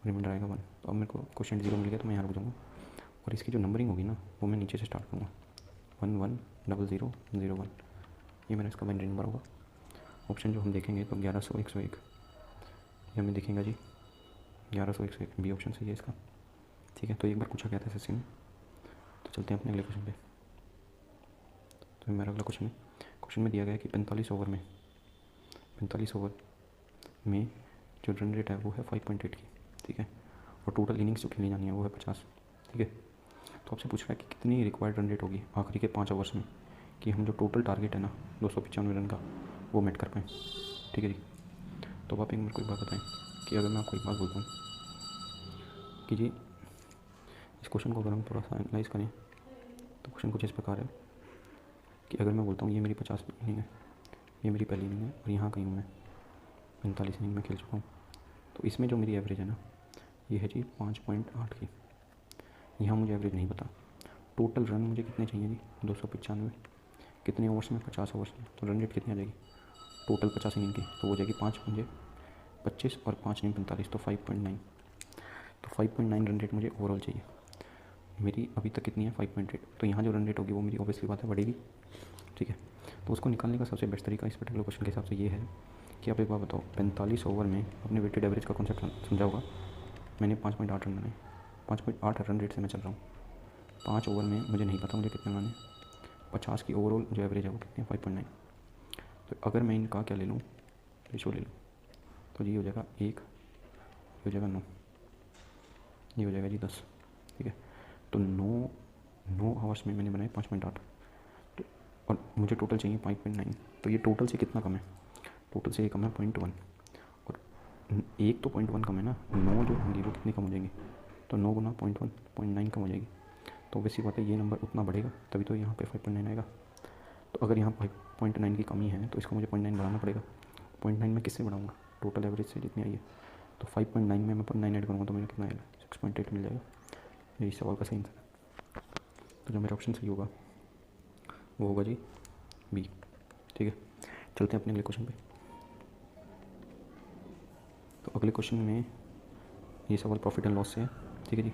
रिमाइंडर आएगा 1। तो अब मेरे को क्वेश्चन 0 मिल गया तो मैं यहाँ रुक जाऊँगा, और इसकी जो नंबरिंग होगी ना वो मैं नीचे से स्टार्ट करूँगा, 1 1 0 0 0 1, ये मेरा इसका बाइनरी नंबर होगा। ऑप्शन जो हम देखेंगे तो 1100 101, ये हमें दिखेगा जी 1100 101, बी ऑप्शन सही है इसका, ठीक है। तो एक बार पूछा गया था एसएससी में। तो चलते हैं अपने अगले क्वेश्चन पे। तो मेरा अगला क्वेश्चन है, क्वेश्चन में दिया गया है कि 45 ओवर में जो रन रेट है वो है 5.8 की, ठीक है। और टोटल इनिंग्स जो खेली जानी है वो है 50, ठीक है। तो आपसे पूछ रहा है कि कितनी रिक्वायर्ड रन रेट होगी आखिरी के 5 ओवर्स में कि हम जो टोटल टारगेट है ना 295 रन का वो मेट कर पाएँ, ठीक है जी। तो आप एक मेरे को एक बात बताएं कि अगर मैं आपको एक बात बोलता हूँ कि जी इस क्वेश्चन को अगर हम थोड़ा सा एनालाइज करें तो क्वेश्चन कुछ इस प्रकार है कि अगर मैं बोलता हूँ ये मेरी 50 इनिंग है, ये मेरी पहली इनिंग है और यहाँ कहीं हूँ मैं 45 इनिंग में खेल चुका हूँ, तो इसमें जो मेरी एवरेज है ना ये है जी 5.8 की। यहाँ मुझे एवरेज नहीं पता, टोटल रन मुझे कितने चाहिए जी 295, कितने ओवर्स में 50 ओवर्स में, तो रन रेट कितनी आ जाएगी टोटल 50 इनिंग की, तो हो जाएगी 5 मुझे 25 और 5 नहीं 45, तो 5.9। तो 5.9 रन रेट मुझे ओवरऑल चाहिए, मेरी अभी तक कितनी है 5.8, तो यहाँ जो रन रेट होगी वो मेरी ऑब्वियसली बात है बढ़ेगी, ठीक है। तो उसको निकालने का सबसे बेस्ट तरीका इस पर्टिकुलर क्वेश्चन के हिसाब से ये है कि आप एक बार बताओ 45 ओवर में अपने वेटेड एवरेज का कॉन्सेप्ट समझा होगा। मैंने 5.8 रन बनाए, 5.8 रन रेट से मैं चल रहा हूँ, 5 ओवर में मुझे नहीं पता मुझे कितने बनाने, 50 की ओवरऑल जो एवरेज है वो कितनी है 5.9। तो अगर मैं इनका क्या ले लूँ, रेशो ले लूँ, तो ये हो जाएगा 1, ये हो जाएगा 9, ये हो जाएगा जी 10, ठीक है। तो 9 आवर्स में मैंने बनाए 5.8, तो और मुझे टोटल चाहिए 5.9, तो ये टोटल से कितना कम है, टोटल से ये कम है 0.1, और एक तो 0.1 कम है ना, 9 जो होंगी वो कितनी कम हो जाएंगी, तो 9 गुना 0.1 0.9 कम हो जाएगी। तो वैसी बात है ये नंबर उतना बढ़ेगा तभी तो यहाँ पे 5.9 आएगा। तो अगर यहाँ 5.9 की कमी है तो इसको मुझे 0.9 बढ़ाना पड़ेगा। 0.9 में किससे बढ़ाऊँगा, टोटल एवरेज से जितनी आई है, तो 5.9 में मैं 0.9 ऐड करूँगा तो मुझे कितना आएगा 6.8 मिल जाएगा। यही सवाल का सही आंसर है। तो जो मेरा ऑप्शन सही होगा वो होगा जी बी, ठीक है। चलते हैं अपने अगले क्वेश्चन पे। तो अगले क्वेश्चन में ये सवाल प्रॉफिट एंड लॉस से है, ठीक है जी।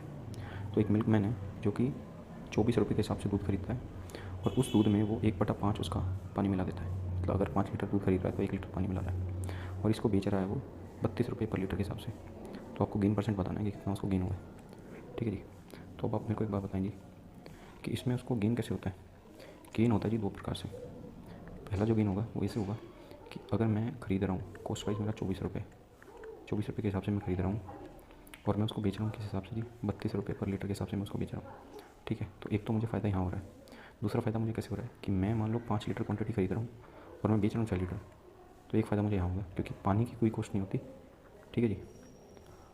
तो एक मिल्कमैन है जो कि ₹24 के हिसाब से दूध खरीदता है और उस दूध में वो 1/5 उसका पानी मिला देता है। मतलब अगर 5 लीटर दूध खरीद रहा है तो 1 लीटर पानी मिला रहा है और इसको बेच रहा है वो ₹32 पर लीटर के हिसाब से। तो आपको गेन परसेंट बताना है कि कितना उसको गेन हुआ है। ठीक है जी। तो अब आप मेरे को एक बात बताएंगे कि इसमें उसको गेन कैसे होता है। गेन होता है जी 2 प्रकार से। पहला जो गेन होगा वो ऐसे होगा कि अगर मैं ख़रीद रहा हूँ, कॉस्ट प्राइस मेरा ₹24 के हिसाब से मैं ख़रीद रहा हूँ और मैं उसको बेच रहा हूँ किस हिसाब से जी, ₹32 पर लीटर के हिसाब से मैं उसको बेच रहा हूँ। ठीक है, तो एक तो मुझे फ़ायदा यहाँ हो रहा है। दूसरा फ़ायदा मुझे कैसे हो रहा है कि मैं मान लो 5 लीटर क्वांटिटी खरीद रहा हूँ और मैं बेच रहा हूँ 4 लीटर। तो एक फ़ायदा मुझे यहाँ होगा क्योंकि पानी की कोई कॉस्ट नहीं होती। ठीक है जी।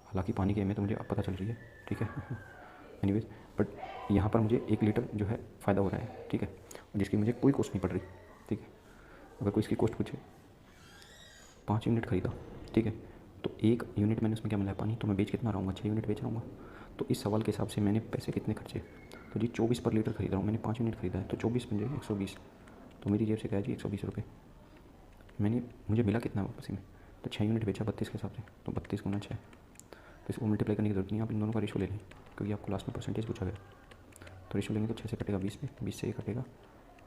हालांकि पानी की अहमियत मुझे अब पता चल रही है। ठीक है एनीवेज, बट यहाँ पर मुझे 1 लीटर जो है फ़ायदा हो रहा है। ठीक है, जिसकी मुझे कोई कॉस्ट नहीं पड़ रही। ठीक है, अगर कोई इसकी कॉस्ट पूछे, 5 यूनिट खरीदा, ठीक है, तो 1 यूनिट मैंने उसमें क्या मिला है, पानी, तो मैं बेच कितना रहूँगा, 6 यूनिट बेच रहा हूँ। तो इस सवाल के हिसाब से मैंने पैसे कितने खर्चे, तो जी 24 पर लीटर खरीद रहा हूँ, मैंने 5 यूनिट खरीदा है, तो 24 पंजे 120। तो मेरी जेब से क्या है जी ₹120। मुझे मिला कितना वापसी में, तो 6 यूनिट बेचा 32 के हिसाब से, तो 32 गुना 6। तो इसको मल्टीप्लाई करने की जरूरत नहीं है, आप इन दोनों का रेशो ले लें क्योंकि आपको लास्ट में परसेंटेज पूछा गया। तो रेशो लेंगे तो 6 से कटेगा 20 पे, 20 से ये कटेगा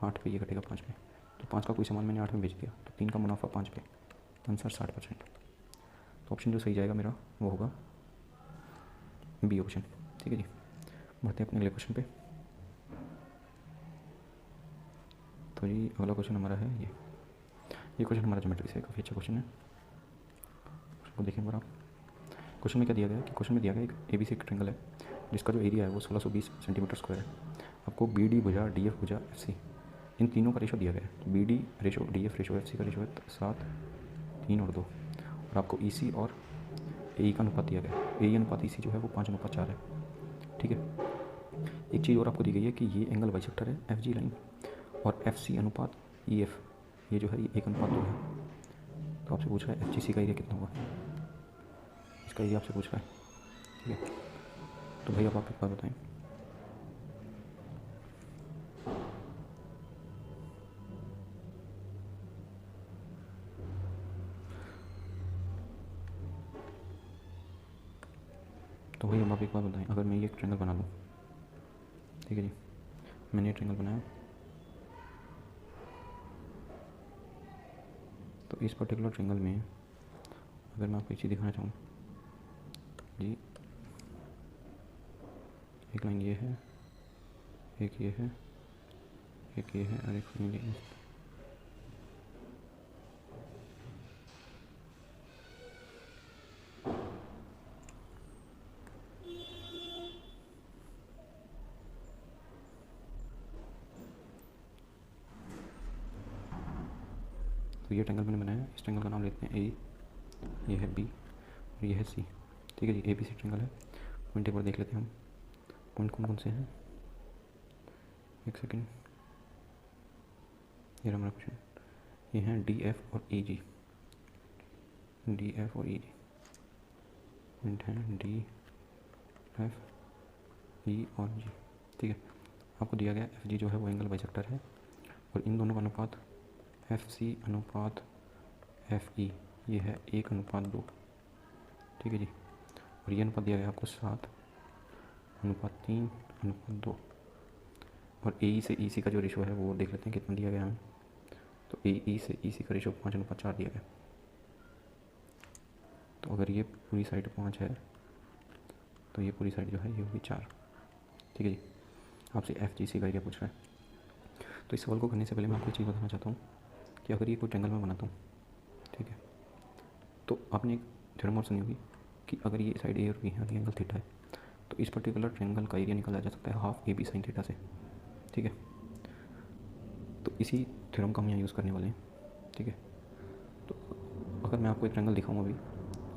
8 पे, ये कटेगा 5 पे। तो 5 का कोई सामान मैंने 8 में बेच दिया, तो 3 का मुनाफा 5 पे, आंसर 60%। तो ऑप्शन जो सही जाएगा मेरा वो होगा बी ऑप्शन। ठीक है जी, बढ़ते हैं अपने अगले क्वेश्चन पे। तो जी अगला क्वेश्चन हमारा है ये क्वेश्चन हमारा ज्योमेट्री से काफ़ी अच्छा क्वेश्चन है, उसको देखें एक बार आप। क्वेश्चन में क्या दिया गया है कि क्वेश्चन में दिया गया एक ABC ट्रायंगल है जिसका जो एरिया है वो 1620 सेंटीमीटर स्क्वायर है। आपको BD भुजा DF भुजा FC इन तीनों का रेशो दिया गया है। BD ratio, DF ratio, FC का रेशो है 7, 3 और 2, और आपको EC और AE का अनुपात दिया गया है। AE अनुपात EC जो है वो 5:4 है। ठीक है, एक चीज़ और आपको दी गई है कि ये एंगल बाइसेक्टर है FG लाइन, और FC अनुपात EF ये जो है ये 1:2 है। तो आपसे पूछ रहा है FGC का एरिया कितना होगा, इसका एरिया आपसे पूछ रहा है। ठीक है, तो भाई अब आप एक बात बताएं, अगर मैं ये ट्रायंगल बना लूँ, ठीक है जी, मैंने ये ट्रायंगल बनाया, तो इस पर्टिकुलर ट्रायंगल में अगर मैं आपको एक चीज़ दिखाना चाहूँ जी, एक लाइन ये है, एक ये है, एक ये है और एक फाइनली ये। तो ये ट्रायंगल मैंने बनाया, इस ट्रायंगल का नाम लेते हैं A, ये है B और ये है C। ठीक है जी, ABC ट्रायंगल है। पॉइंट एक बार देख लेते हैं हम, पॉइंट कौन कौन से हैं, एक सेकेंड, ये हमारा क्वेश्चन, ये हैं DF और EG, DF और EG पॉइंट हैं DF E और G। ठीक है, आपको दिया गया FG जो है वो एंगल बाइसेक्टर है और इन दोनों का अनुपात FC अनुपात FE ये है 1:2। ठीक है जी, और ये अनुपात दिया गया आपको 7:3:2, और AE से EC का जो रेशो है वो देख लेते हैं कितना दिया गया हमें। तो AE से EC का रेशो 5:4 दिया गया। तो अगर ये पूरी साइड 5 है तो ये पूरी साइड जो है ये होगी 4। ठीक है जी, आपसे FGC का एरिया पूछ रहा है। तो इस सवाल को करने से पहले मैं आपको एक चीज़ बताना चाहता हूँ कि अगर ये कोई ट्रायंगल मैं बनाता हूँ, ठीक है, तो आपने एक थ्योरम और सुनी होगी कि अगर ये साइड A और B है और ये एंगल थीटा है, तो इस पर्टिकुलर ट्रायंगल का एरिया निकाला जा सकता है हाफ AB sin थीटा से। ठीक है, तो इसी थ्योरम का हम यहाँ यूज़ करने वाले हैं। ठीक है, तो अगर मैं आपको एक ट्रायंगल दिखाऊँ अभी,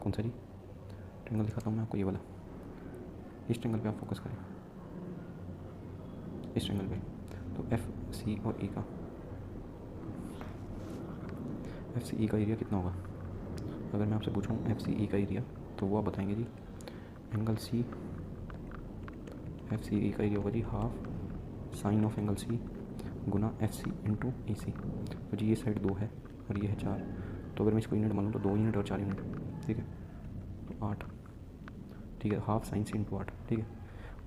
कौन सा जी ट्रायंगल दिखाता हूँ मैं आपको, ये वाला, इस ट्रायंगल पे आप फोकस करें, इस ट्रायंगल पे। तो FC और E का, FCE का एरिया कितना होगा, अगर मैं आपसे पूछूँ FCE का एरिया, तो वो आप बताएंगे जी एंगल C, FCE का एरिया होगा जी half sine of angle C गुना FC इंटू EC। तो जी ये साइड 2 है और ये है 4, तो अगर मैं इसको यूनिट मानूँ तो 2 यूनिट और 4 यूनिट। ठीक है, तो 8। ठीक है, हाफ साइन C इंटू 8। ठीक है,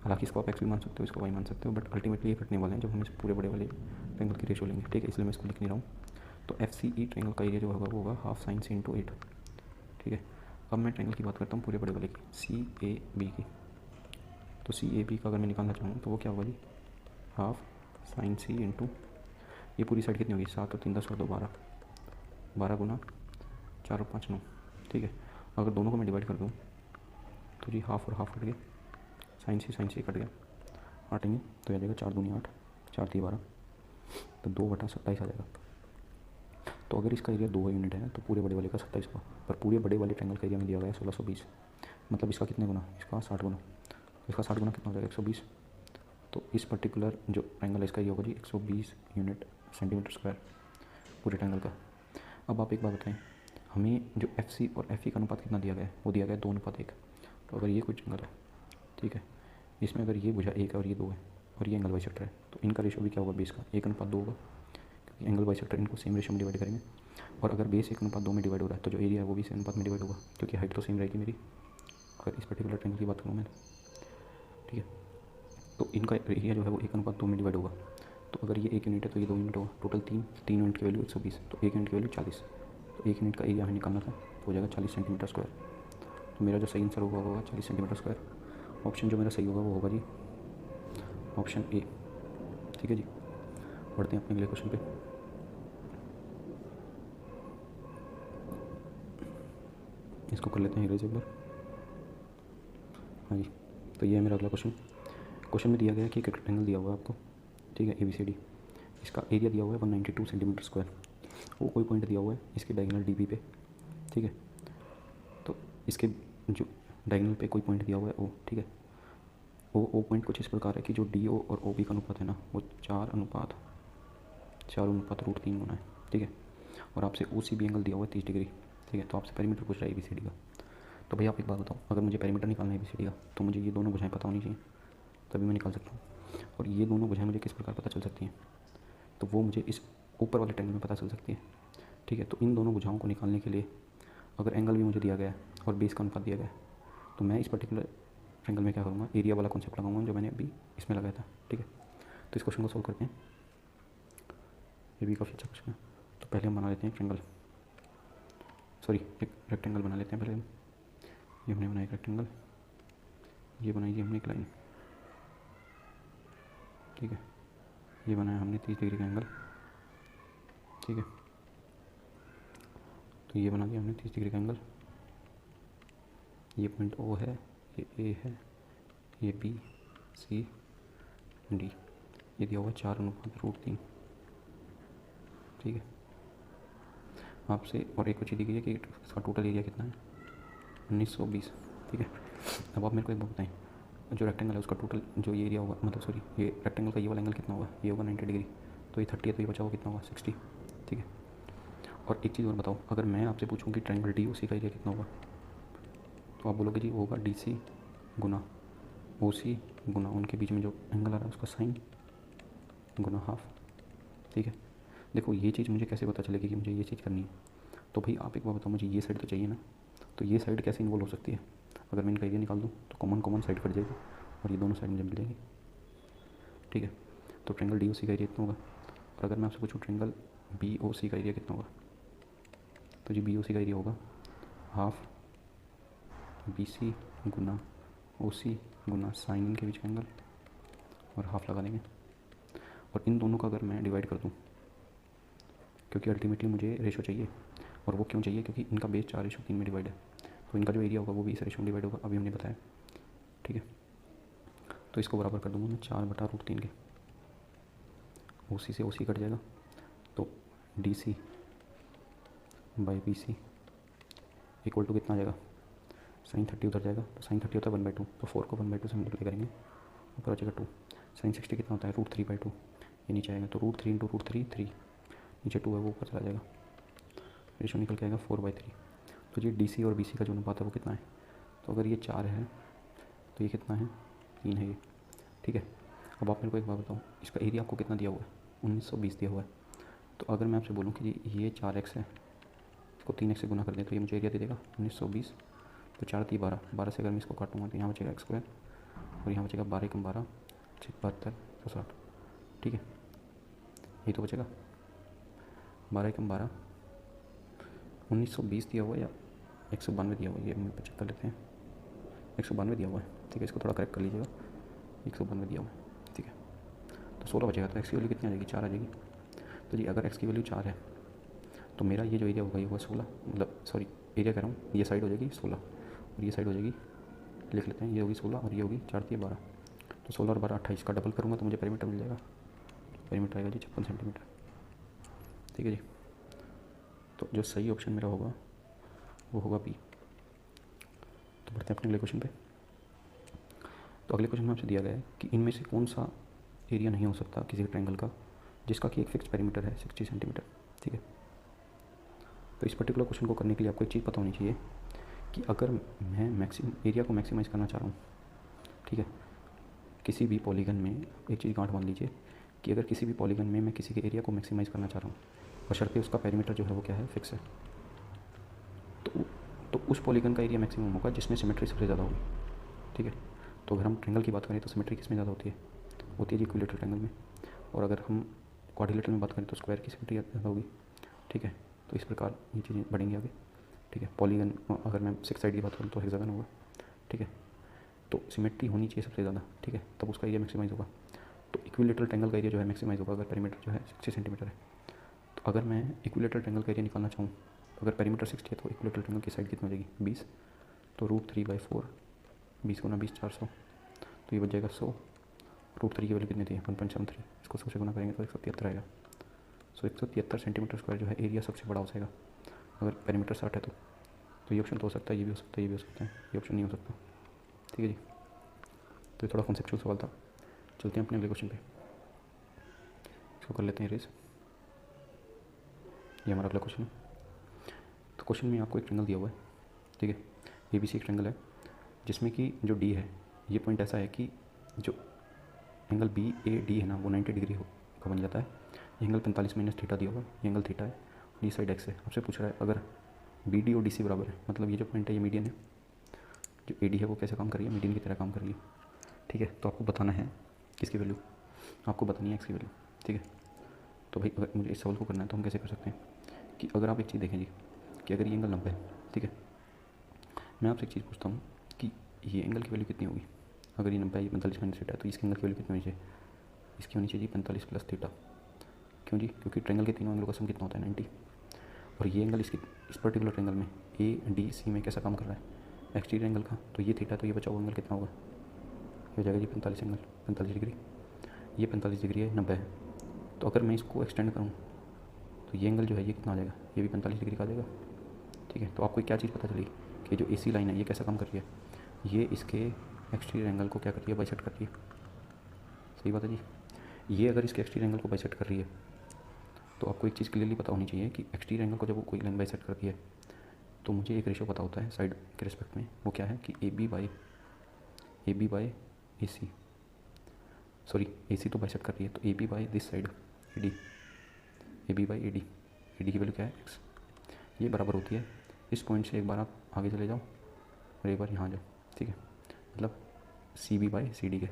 हालांकि इसको आप एक्स भी मान सकते हो, इसको वाई मान सकते हो, बट अल्टीमेटली ये कटने वाले हैं जब हम इस पूरे बड़े वाले ट्रायंगल की रेशो लेंगे, ठीक है, इसलिए मैं इसको लिख नहीं रहा हूँ। तो एफ सी ई ट्रायंगल का एरिया जो होगा वो होगा हाफ साइन सी इंटू 8, ठीक है। अब मैं ट्रायंगल की बात करता हूँ पूरे बड़े वाले की, सी ए बी की। तो सी ए बी का अगर मैं निकालना चाहूँ तो वो क्या होगा जी, हाफ साइन सी इंटू, ये पूरी साइड कितनी होगी, 7 और 3 10 और 2 12, 12 गुना 4 और 5 9, ठीक है। अगर दोनों को मैं डिवाइड कर दूँ तो जी हाफ और हाफ कट गया, साइन सी कट गया, काटेंगे तो आ जाएगा 4 दूनी 8, 4 3 12, तो 2/27 आ जाएगा। तो अगर इसका एरिया 2 यूनिट है तो पूरे बड़े वाले का 27 हुआ, पर पूरे बड़े वाले ट्रायंगल का एरिया में दिया गया है 1620, मतलब इसका कितने गुना, इसका 60 गुना, तो इसका 60 गुना कितना हो जाएगा 120। तो इस पर्टिकुलर जो ट्रायंगल है इसका ये होगा जी 120 यूनिट सेंटीमीटर स्क्वायर पूरे ट्रायंगल का। अब आप एक बात बताएं, हमें जो एफ सी और एफ ई का अनुपात कितना दिया गया है, वो दिया गया है 2:1। तो अगर ये कोई ट्रायंगल है, ठीक है, इसमें अगर ये भुजा 1 है और ये 2 है और ये एंगल बाइसेक्टर है, तो इनका रेशो भी क्या होगा, बेस का 1:2 होगा, क्योंकि एंगल बाइसेक्टर इनको सेम रेशो में डिवाइड करेंगे। और अगर बेस 1:2 में डिवाइड हो रहा है तो जो एरिया है वो भी सेम अनुपात में डिवाइड होगा, क्योंकि हाइट तो सेम रहेगी मेरी, अगर इस पर्टिकुलर ट्रायंगल की बात करूँ मैं, ठीक है। तो इनका एरिया जो है वो 1:2 में डिवाइड होगा। तो अगर ये 1 यूनिट है तो ये 2 यूनिट होगा, टोटल 3 यूनिट की वैल्यू 120, तो 1 यूनिट की वैल्यू 40, तो 1 यूनिट का एरिया हमें निकालना था, तो हो जाएगा 40 सेंटीमीटर स्क्वायर। तो मेरा जो सही आंसर होगा 40 सेंटीमीटर स्क्वायर। ऑप्शन जो मेरा सही होगा वो होगा जी ऑप्शन ए, ठीक है जी। बढ़ते हैं अपने अगले क्वेश्चन पे। इसको कर लेते हैं इरेज एक बार। हाँ जी, तो ये है मेरा अगला क्वेश्चन। क्वेश्चन में दिया गया है कि एक रेक्टेंगल दिया हुआ है आपको, ठीक है, ABCD, इसका एरिया दिया हुआ है 192 सेंटीमीटर स्क्वायर, वो कोई पॉइंट दिया हुआ है इसके डायगोनल DB पे, ठीक है। तो इसके जो डायगोनल पे कोई पॉइंट दिया हुआ है O, ठीक है, वो पॉइंट कुछ इस प्रकार है कि जो DO और OB का अनुपात है ना वो 4:3 गुना है, ठीक है। और आपसे OCB एंगल दिया हुआ है 30 डिग्री, ठीक है। तो आपसे पेरीमीटर पूछ रहा है ABCD का। तो भैया आप एक बात बताओ, अगर मुझे पेरीमीटर निकालना है ABCD का तो मुझे ये दोनों भुजाएं पता होनी चाहिए, तभी मैं निकाल सकता हूँ। और ये दोनों भुजाएं मुझे किस प्रकार पता चल सकती हैं, तो वो मुझे इस ऊपर वाले ट्रायंगल में पता चल सकती है, ठीक है। तो इन दोनों भुजाओं को निकालने के लिए अगर एंगल भी मुझे दिया गया है और बेस का अनुपात दिया गया है, तो मैं इस पर्टिकुलर ट्रायंगल में क्या करूँगा, एरिया वाला कॉन्सेप्ट लगाऊंगा जो मैंने अभी इसमें लगाया था, ठीक है। तो इस क्वेश्चन को सोल्व करते हैं, ये भी काफ़ी अच्छा क्वेश्चन है। तो पहले हम बना लेते हैं ट्रायंगल, सॉरी एक रेक्टेंगल बना लेते हैं पहले। ये हमने बनाया एक रेक्टेंगल, ये बनाई हमने एक लाइन, ठीक है। ये बनाया हमने 30 डिग्री का एंगल, ठीक है। तो ये बना दिया हमने 30 डिग्री का एंगल, ये पॉइंट O है, ये A है, ये B C D, ये दिया हुआ 4:3, ठीक है। आपसे और एक चीज़ दी गई है कि इसका टोटल एरिया कितना है 1920, ठीक है। अब आप मेरे को एक बात बताएं, जो रेक्टेंगल है उसका टोटल जो ये एरिया होगा, मतलब सॉरी ये रेक्टेंगल का ये वाला एंगल कितना होगा, ये होगा 90 डिग्री, तो ये 30 है, तो ये बचा हुआ कितना होगा 60, ठीक है। और एक चीज़ और बताओ, अगर मैं आपसे पूछूं कि ट्रायंगल DOC का एरिया कितना होगा, तो आप बोलोगे जी वो होगा DC गुना OC गुना उनके बीच में जो एंगल आ रहा है उसका साइन गुना हाफ, ठीक है। देखो ये चीज़ मुझे कैसे पता चलेगी कि मुझे ये चीज़ करनी है, तो भाई आप एक बार बताओ, मुझे ये साइड तो चाहिए ना, तो ये साइड कैसे इन्वॉल्व हो सकती है, अगर मैं इनका एरिया निकाल दूँ तो कॉमन साइड कट जाएगी और ये दोनों साइड मुझे मिल जाएगी, ठीक है। तो ट्रायंगल DOC का एरिया कितना होगा, और अगर मैं आपसे पूछूँ ट्रायंगल BOC का एरिया कितना होगा, तो जी BOC का एरिया होगा हाफ BC गुना OC गुना साइन इनके बीच का एंगल और हाफ लगा देंगे। और इन दोनों का अगर मैं डिवाइड कर दूँ, क्योंकि अल्टीमेटली मुझे रेशो चाहिए, और वो क्यों चाहिए, क्योंकि इनका बेस 4:3 में डिवाइड है, तो इनका जो एरिया होगा वो भी इस रेशो में डिवाइड होगा, अभी हमने बताया, ठीक है। तो इसको बराबर कर दूँगा मैं 4/√3 के, OC से OC कट जाएगा, तो DC by BC equal to कितना आ जाएगा, साइन 30 उधर जाएगा, तो साइन 30 होता है 1/2, तो 4 को 1/2 से मल्टीप्लाई करेंगे, ऊपर आ जाएगा 2, साइन 60 कितना होता है √3/2, ये नीचे आएगा, तो √3 इंटू √3 3, नीचे 2 है वो ऊपर चला जाएगा, रेशो निकल के आएगा 4/3। तो ये DC और BC का जो अनुपात है वो कितना है, तो अगर ये 4 है तो ये कितना है 3 है ये, ठीक है। अब आप मेरे को एक बात बताओ, इसका एरिया आपको कितना दिया हुआ है 1920 दिया हुआ है, तो अगर मैं आपसे बोलूँ कि ये 4x है, इसको 3x से गुना कर दें तो ये मुझे एरिया दे देगा 1920, तो 4 3 12 12 से अगर मैं इसको काटूँगा तो यहाँ बचेगा x² और यहाँ बचेगा 12 कम 12 72 160, ठीक है, ये तो बचेगा 12 कम 12 1920 दिया हुआ है या 192 दिया हुआ है, ये हम चेक कर लेते हैं। 192 दिया हुआ है, ठीक है, इसको थोड़ा करेक्ट कर लीजिएगा, 192 दिया हुआ है, ठीक है। तो 16 बचेगा, तो एक्स की वैल्यू कितनी आ जाएगी, 4 आ जाएगी। तो जी अगर एक्स की वैल्यू 4 है तो मेरा ये जो एरिया होगा ये होगा 16, मतलब सॉरी एरिया कह रहा हूँ, ये साइड हो जाएगी 16 और ये साइड हो जाएगी, लिख लेते हैं, ये होगी 16 और ये होगी 4 3 12, तो 16 और 12 28 का डबल करूँगा तो मुझे पेरीमीटर मिल जाएगा। पेरीमीटर आएगा जी 56 सेंटीमीटर, ठीक है जी। तो जो सही ऑप्शन मेरा होगा वो होगा बी। तो बढ़ते हैं अपने अगले क्वेश्चन पे। तो अगले क्वेश्चन में आपसे दिया गया है कि इनमें से कौन सा एरिया नहीं हो सकता किसी भी ट्रायंगल का जिसका कि एक फिक्स पेरीमीटर है 60 सेंटीमीटर, ठीक है। तो इस पर्टिकुलर क्वेश्चन को करने के लिए आपको एक चीज़ पता होनी चाहिए कि अगर मैं मैक्सिमम एरिया को मैक्सिमाइज़ करना चाह रहा हूँ, ठीक है, किसी भी पॉलीगन में, एक चीज़ गांठ बांध लीजिए कि अगर किसी भी पॉलीगन में मैं किसी के एरिया को मैक्सिमाइज़ करना चाह रहा हूँ बशर्ते उसका पेरीमीटर जो है वो क्या है, फिक्स है, तो उस पॉलीगन का एरिया मैक्सिमम होगा जिसमें सिमेट्री सबसे ज़्यादा होगी, ठीक है। तो अगर हम ट्रायंगल की बात करें तो सिमेट्री किस में ज़्यादा होती है जी इक्विलेटरल ट्रायंगल में, और अगर हम क्वाड्रिलेटरल में बात करें तो स्क्वायर की सिमेट्री ज़्यादा होगी, ठीक है। तो इस प्रकार ये चीज़ें बढ़ेंगी आगे, ठीक है। पॉलीगन अगर मैं 6 साइड की बात करूँ तो हेक्सागन होगा, ठीक है। तो सिमेट्री होनी चाहिए सबसे ज़्यादा, ठीक है, तब उसका एरिया मैक्सिमाइज होगा। तो इक्विलेटरल ट्रायंगल का एरिया जो है मैक्सिमाइज होगा अगर पेरीमीटर जो है 60 सेंटीमीटर है। तो अगर मैं इक्विलेटरल ट्रायंगल का एरिया निकालना चाहूँ तो अगर पेरीमीटर 60 है तो इक्विलेटरल ट्रायंगल की साइड कितनी हो जाएगी, 20, तो √3/4, 20 गुना 20 400, तो ये बच जाएगा 100। √3 की वैल्यू कितनी थी, 1.73, इसको 100 से गुना करेंगे तो 173 आएगा। सो 173 सेंटीमीटर स्क्वायर जो है एरिया सबसे बड़ा हो जाएगा अगर पेरीमीटर 60 है तो ये ऑप्शन तो हो सकता है, ये भी हो सकता है, ये भी हो सकता है, ये ऑप्शन नहीं हो सकता, ठीक है जी। तो ये थोड़ा कॉन्सेप्चुअल सवाल था। चलते हैं अपने अगले क्वेश्चन पे, इसको कर लेते हैं रेस। ये हमारा अगला क्वेश्चन है। तो क्वेश्चन में आपको एक ट्रायंगल दिया हुआ है, ठीक है, ABC एक ट्रायंगल है जिसमें कि जो D है ये पॉइंट ऐसा है कि जो एंगल BAD है ना वो 90 डिग्री का बन जाता है। ये एंगल 45 माइनस थीटा दिया हुआ है, ये एंगल थीटा है और ये साइड एक्स है। आपसे पूछ रहा है अगर BD और DC बराबर है, मतलब ये जो पॉइंट है ये मीडियन है, जो AD है वो कैसे काम कर रही है, मीडियन की तरह काम कर रही है, ठीक है। तो आपको बताना है किसकी वैल्यू, आपको बतानी है एक्स की वैल्यू, ठीक है। तो भाई अगर मुझे इस सवाल को करना है तो हम कैसे कर सकते हैं कि अगर आप एक चीज़ देखें जी कि अगर ये एंगल 90 है, ठीक है, मैं आपसे एक चीज़ पूछता हूँ कि ये एंगल की वैल्यू कितनी होगी। अगर ये 90 है, ये 45 माइनस थीटा है, तो इसके एंगल की वैल्यू कितनी होनी चाहिए, इसकी होनी चाहिए 45 प्लस थीटा। क्यों जी, क्योंकि ट्रायंगल के तीनों एंगलों का सम कितना होता है, 90, और ये एंगल इस पर्टिकुलर ट्रायंगल में ADC में कैसा काम कर रहा है, एक्सटीरियर एंगल का, तो ये थीटा, तो ये बचा हुआ एंगल कितना होगा, ये हो जाएगा जी 45 एंगल 45 डिग्री, ये 45 डिग्री है, 90 है। तो अगर मैं इसको एक्सटेंड करूँ तो ये एंगल जो है ये कितना आ जाएगा, ये भी 45 डिग्री का आ जाएगा, ठीक है। तो आपको क्या चीज़ पता चली कि जो AC लाइन है ये कैसा काम कर रही है, ये इसके एक्सटीरियर एंगल को क्या करती है, बाइसेक्ट करती है, सही बात है जी। ये अगर इसके एक्सटीरियर एंगल को बाइसेक्ट कर रही है तो आपको एक चीज़ क्लियरली पता होनी चाहिए कि एक्सटीरियर एंगल को जब कोई लाइन बाइसेक्ट करती है तो मुझे एक रेशो पता होता है साइड के रिस्पेक्ट में, वो क्या है कि AB by AC, sorry AC तो बाइसेक्ट कर रही है, तो AB by this side AD, AB by AD की वैल्यू क्या है x, ये बराबर होती है इस पॉइंट से एक बार आप आगे चले जाओ और एक बार यहाँ जाओ, ठीक है, मतलब CB बाई CD के,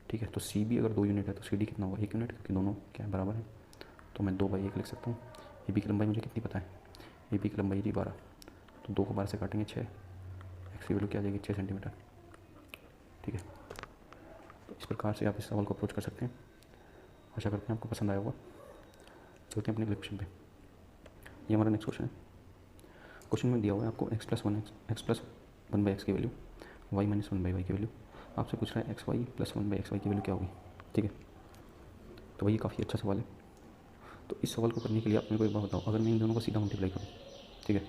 ठीक है। तो CB अगर 2 यूनिट है तो CD कितना होगा, 1 यूनिट, क्योंकि दोनों क्या है, बराबर है, तो मैं 2/1 लिख सकता हूँ। AB की लंबाई मुझे कितनी पता है, AB की लंबाई जी 12, तो 2 को 12 से काटेंगे 6, एक्स की वैल्यू क्या आ जाएगी 6 सेंटीमीटर, ठीक है। तो इस प्रकार से आप इस सवाल को अप्रोच कर सकते हैं। आशा करते हैं आपको पसंद आया होगा। चलते हैं अपने अगले क्वेश्चन पे। ये हमारा नेक्स्ट क्वेश्चन है। क्वेश्चन में दिया हुआ है आपको x प्लस 1/x की वैल्यू, y माइनस 1/y की वैल्यू। आपसे पूछ रहा है xy प्लस 1/xy की वैल्यू क्या होगी, ठीक है। तो वही काफ़ी अच्छा सवाल है। तो इस सवाल को करने के लिए आप मेरे को एक बात बताओ, अगर मैं इन दोनों को सीधा मल्टीप्लाई करूँ, ठीक है,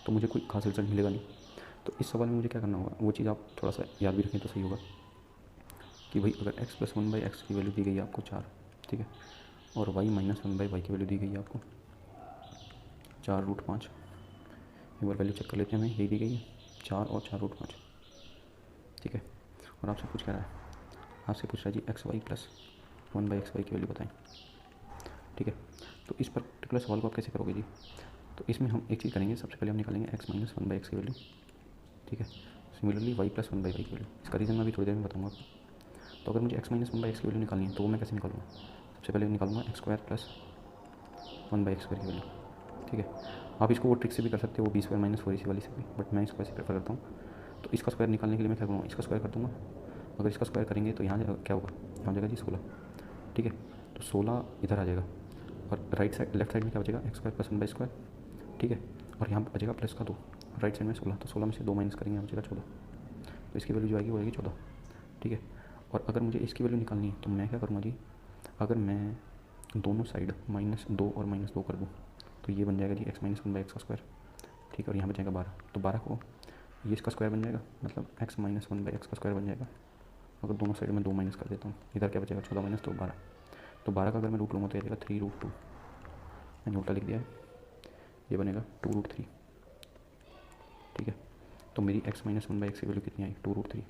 तो मुझे कोई खास रिजल्ट मिलेगा नहीं। तो इस सवाल में मुझे क्या करना होगा, वो चीज़ आप थोड़ा सा याद भी रखें तो सही होगा कि भाई अगर x प्लस 1/x की वैल्यू दी गई है आपको 4, ठीक है, और y माइनस 1/y की वैल्यू दी गई है आपको 4√5। एक बार वैल्यू चेक कर लेते हैं, हमें यही दी गई है 4 और 4√5, ठीक है। और आपसे पूछ क्या रहा है, आपसे पूछ रहा है जी xy प्लस 1/xy की वैल्यू बताएं, ठीक है। तो इस पर्टिकुलर सवाल को आप कैसे करोगे जी, तो इसमें हम एक चीज़ करेंगे, सबसे पहले हम निकालेंगे x माइनस 1/x की वैल्यू, ठीक है। सिमिलरली y प्लस 1/y की वैल्यू, इसका रीज़न मैं अभी थोड़ी देर में बताऊँगा आपको, तो अगर मुझे x minus one by x की वैल्यू निकालनी है तो वो मैं कैसे निकालूंगा? सबसे पहले निकालूंगा x square plus one by x square की वैल्यू, ठीक है। आप इसको वो ट्रिक से भी कर सकते हो, वो बी स्क्वायर माइनस फोर इसी वाली से भी, बट मैं इसको ऐसे प्रेफर करता हूँ। तो इसका स्क्वायर निकालने के लिए मैं क्या करूँगा, इसका स्क्वायर कर दूँगा। अगर इसका स्क्वायर करेंगे तो यहाँ क्या होगा, यहाँ हो जाएगा जी 16, ठीक है। तो 16 इधर आ जाएगा और राइट साइड लेफ्ट साइड में क्या बचेगा, x square plus one by square, ठीक है। और यहाँ बचेगा प्लस का 2, राइट साइड में 16, तो 16 में से 2 माइनस करेंगे, यहाँ बचेगा 14। तो इसकी वैल्यू जो आएगी वो आएगी 14, ठीक है। और अगर मुझे इसकी वैल्यू निकालनी है तो मैं क्या करूँगा जी, अगर मैं दोनों साइड -2 और -2 कर दूँ तो ये बन जाएगा जी x minus one by x का स्क्वायर, ठीक है। और यहाँ बचेगा 12, तो 12 को ये इसका स्क्वायर बन जाएगा, मतलब x minus one by x का स्क्वायर बन जाएगा। अगर दोनों साइड में 2 माइनस कर देता हूँ, इधर क्या बचेगा 14 माइनस 2 12, तो 12 का अगर मैं रूट लूँगा तो ये जाएगा 3√2, मैंने उल्टा लिख दिया है, ये बनेगा 2√3, ठीक है। तो मेरी x minus one by x की वैल्यू कितनी आई, 2√3।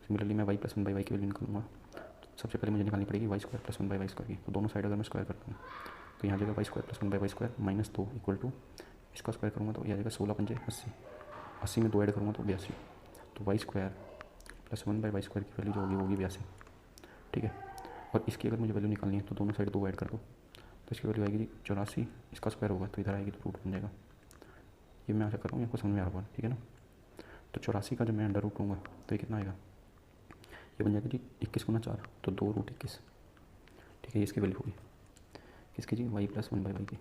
सिमिलरली मैं y plus one by y की वैल्यू निकालूंगा, तो सबसे पहले मुझे निकालनी पड़ेगी y square plus one by y square की। तो दोनों साइड अगर मैं स्क्वायर करता हूँ तो यहाँ जाएगा y square plus one by y square -2 equal to, इसका स्क्वायर करूँगा तो यह आ जाएगा 16 पंजे 80, 80 में 2 ऐड करूँगा तो 82, तो y square plus one by y square की वैल्यू जो होगी वो होगी 82, ठीक है। और इसकी अगर मुझे वैल्यू निकालनी है तो दोनों साइड 2 ऐड कर दो, तो इसकी वैल्यू आएगी 84, इसका स्क्वायर होगा तो इधर आएगी तो रूट बन जाएगा। ये मैं आशा कर रहा हूँ आपको समझ में आ रहा है, ठीक है ना। तो 84 का जब मैं अंडर रूट लूँगा तो ये कितना आएगा, ये बन जाएगा जी 21 गुना 4, तो 2√21, ठीक है। ये इसकी वैल्यू होगी किसकी जी, y plus one by y की।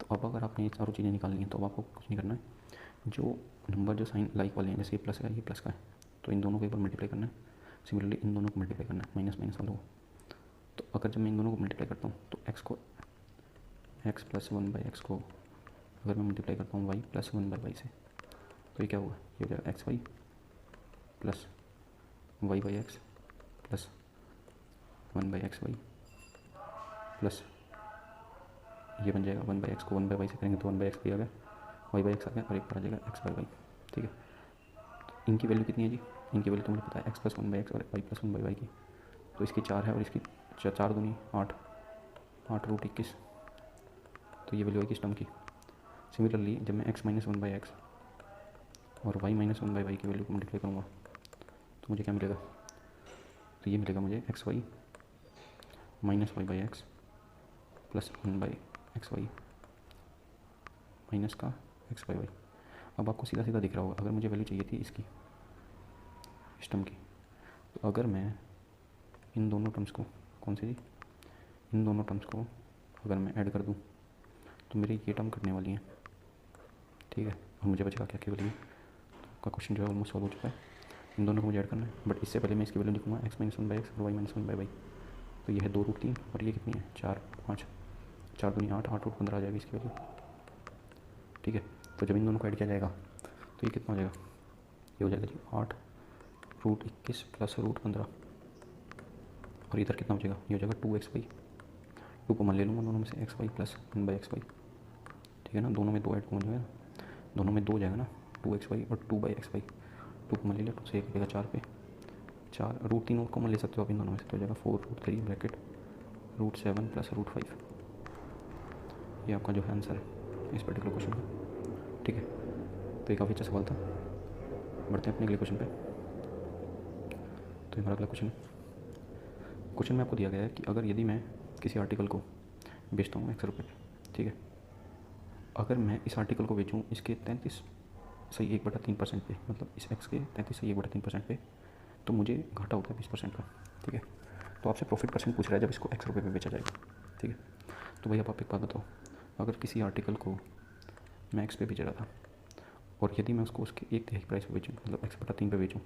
तो अब अगर आपने ये चारों चीज़ें निकालनी है तो अब आपको कुछ नहीं करना है, जो नंबर जो साइन लाइक वाले हैं, जैसे ये प्लस है ये प्लस का है तो इन दोनों को एक बार मल्टीप्लाई करना है, सिमिलरली इन दोनों को मल्टीप्लाई करना है माइनस माइनस वालों को। तो अगर जब मैं इन दोनों को मल्टीप्लाई करता हूँ तो x plus one by x को अगर मैं मल्टीप्लाई करता हूँ y plus one by y से तो ये क्या होगा, ये हो जाएगा x y plus y by x plus one by x y plus ये बन जाएगा वन बाई एक्स को वन बाई वाई से करेंगे तो वन बाई एक्स भी आ गया, वाई बाई एक्स आ गया और एक पर आ जाएगा एक्स बाई वाई, ठीक है। तो इनकी वैल्यू कितनी है जी, इनकी वैल्यू तो मुझे पता है x plus one by x और y plus one by y की, तो इसकी 4 है और इसकी 4 दूनी 8, 8√21, तो ये वैल्यू आएगी इस टर्म की। सिमिलरली जब मैं x minus one by x और y minus one by y की वैल्यू को मल्टीप्लाई करूँगा तो मुझे क्या मिलेगा, तो ये मिलेगा मुझे x y minus y by x plus one by x y minus का एक्स बाई वाई। अब आपको सीधा सीधा दिख रहा होगा, अगर मुझे वैल्यू चाहिए थी इसकी इस टर्म की, तो अगर मैं इन दोनों टर्म्स को, कौन से जी, इन दोनों टर्म्स को अगर मैं ऐड कर दूं तो मेरी ये टर्म कटने वाली है, ठीक है। और मुझे बचेगा क्या, केवल ये का क्वेश्चन जो है ऑलमोस्ट सॉल्व हो चुका है। इन दोनों को मुझे ऐड करना है, बट इससे पहले मैं इसकी वैल्यू लिखूँगा x minus one by x और y minus one by y. तो ये है 2√3 और ये कितनी है 4 5, 4 दूनी 8, 8√15 आ जाएगी इसकी वैल्यू, ठीक है। तो जब इन दोनों को ऐड किया जाएगा तो ये कितना हो जाएगा, ये हो जाएगा जी 8√21 प्लस √15 और इधर कितना हो जाएगा, ये हो जाएगा 2x वाई, 2 को मान ले लूँगा दोनों में से, x y plus one by x y, ठीक है ना। दोनों में 2 ऐड कौन जाएगा, दोनों में 2 जाएगा ना, 2x वाई और 2 बाई एक्स वाई, 2 को मान ले लिया, 2 से 1 जाएगा 4 पे 4, √3 और कॉमन ले सकते हो आप इन दोनों में से, तो हो जाएगा 4√3 ब्रैकेट √7 प्लस √5। ये आपका जो है आंसर है इस पर्टिकुलर क्वेश्चन का, ठीक है। तो ये काफ़ी अच्छा सवाल था, बढ़ते हैं अपने अगले क्वेश्चन पे। तो हमारा अगला क्वेश्चन में आपको दिया गया है कि अगर यदि मैं किसी आर्टिकल को बेचता हूँ 100 रुपये पे, ठीक है। अगर मैं इस आर्टिकल को बेचूँ इसके 33.1/3% पे, मतलब इस एक्स के 33.1/3% पे, तो मुझे घाटा होता है 20% का, ठीक है। तो आपसे प्रॉफिट परसेंट पूछ रहा है जब इसको x रुपये पे बेचा जाएगा, ठीक है। तो भैया आप एक बात बताओ, अगर किसी आर्टिकल को मैं x पे बेच रहा था और यदि मैं उसको उसके 1/3 प्राइस पे बेचूँ, मतलब x/3 पे बेचूँ,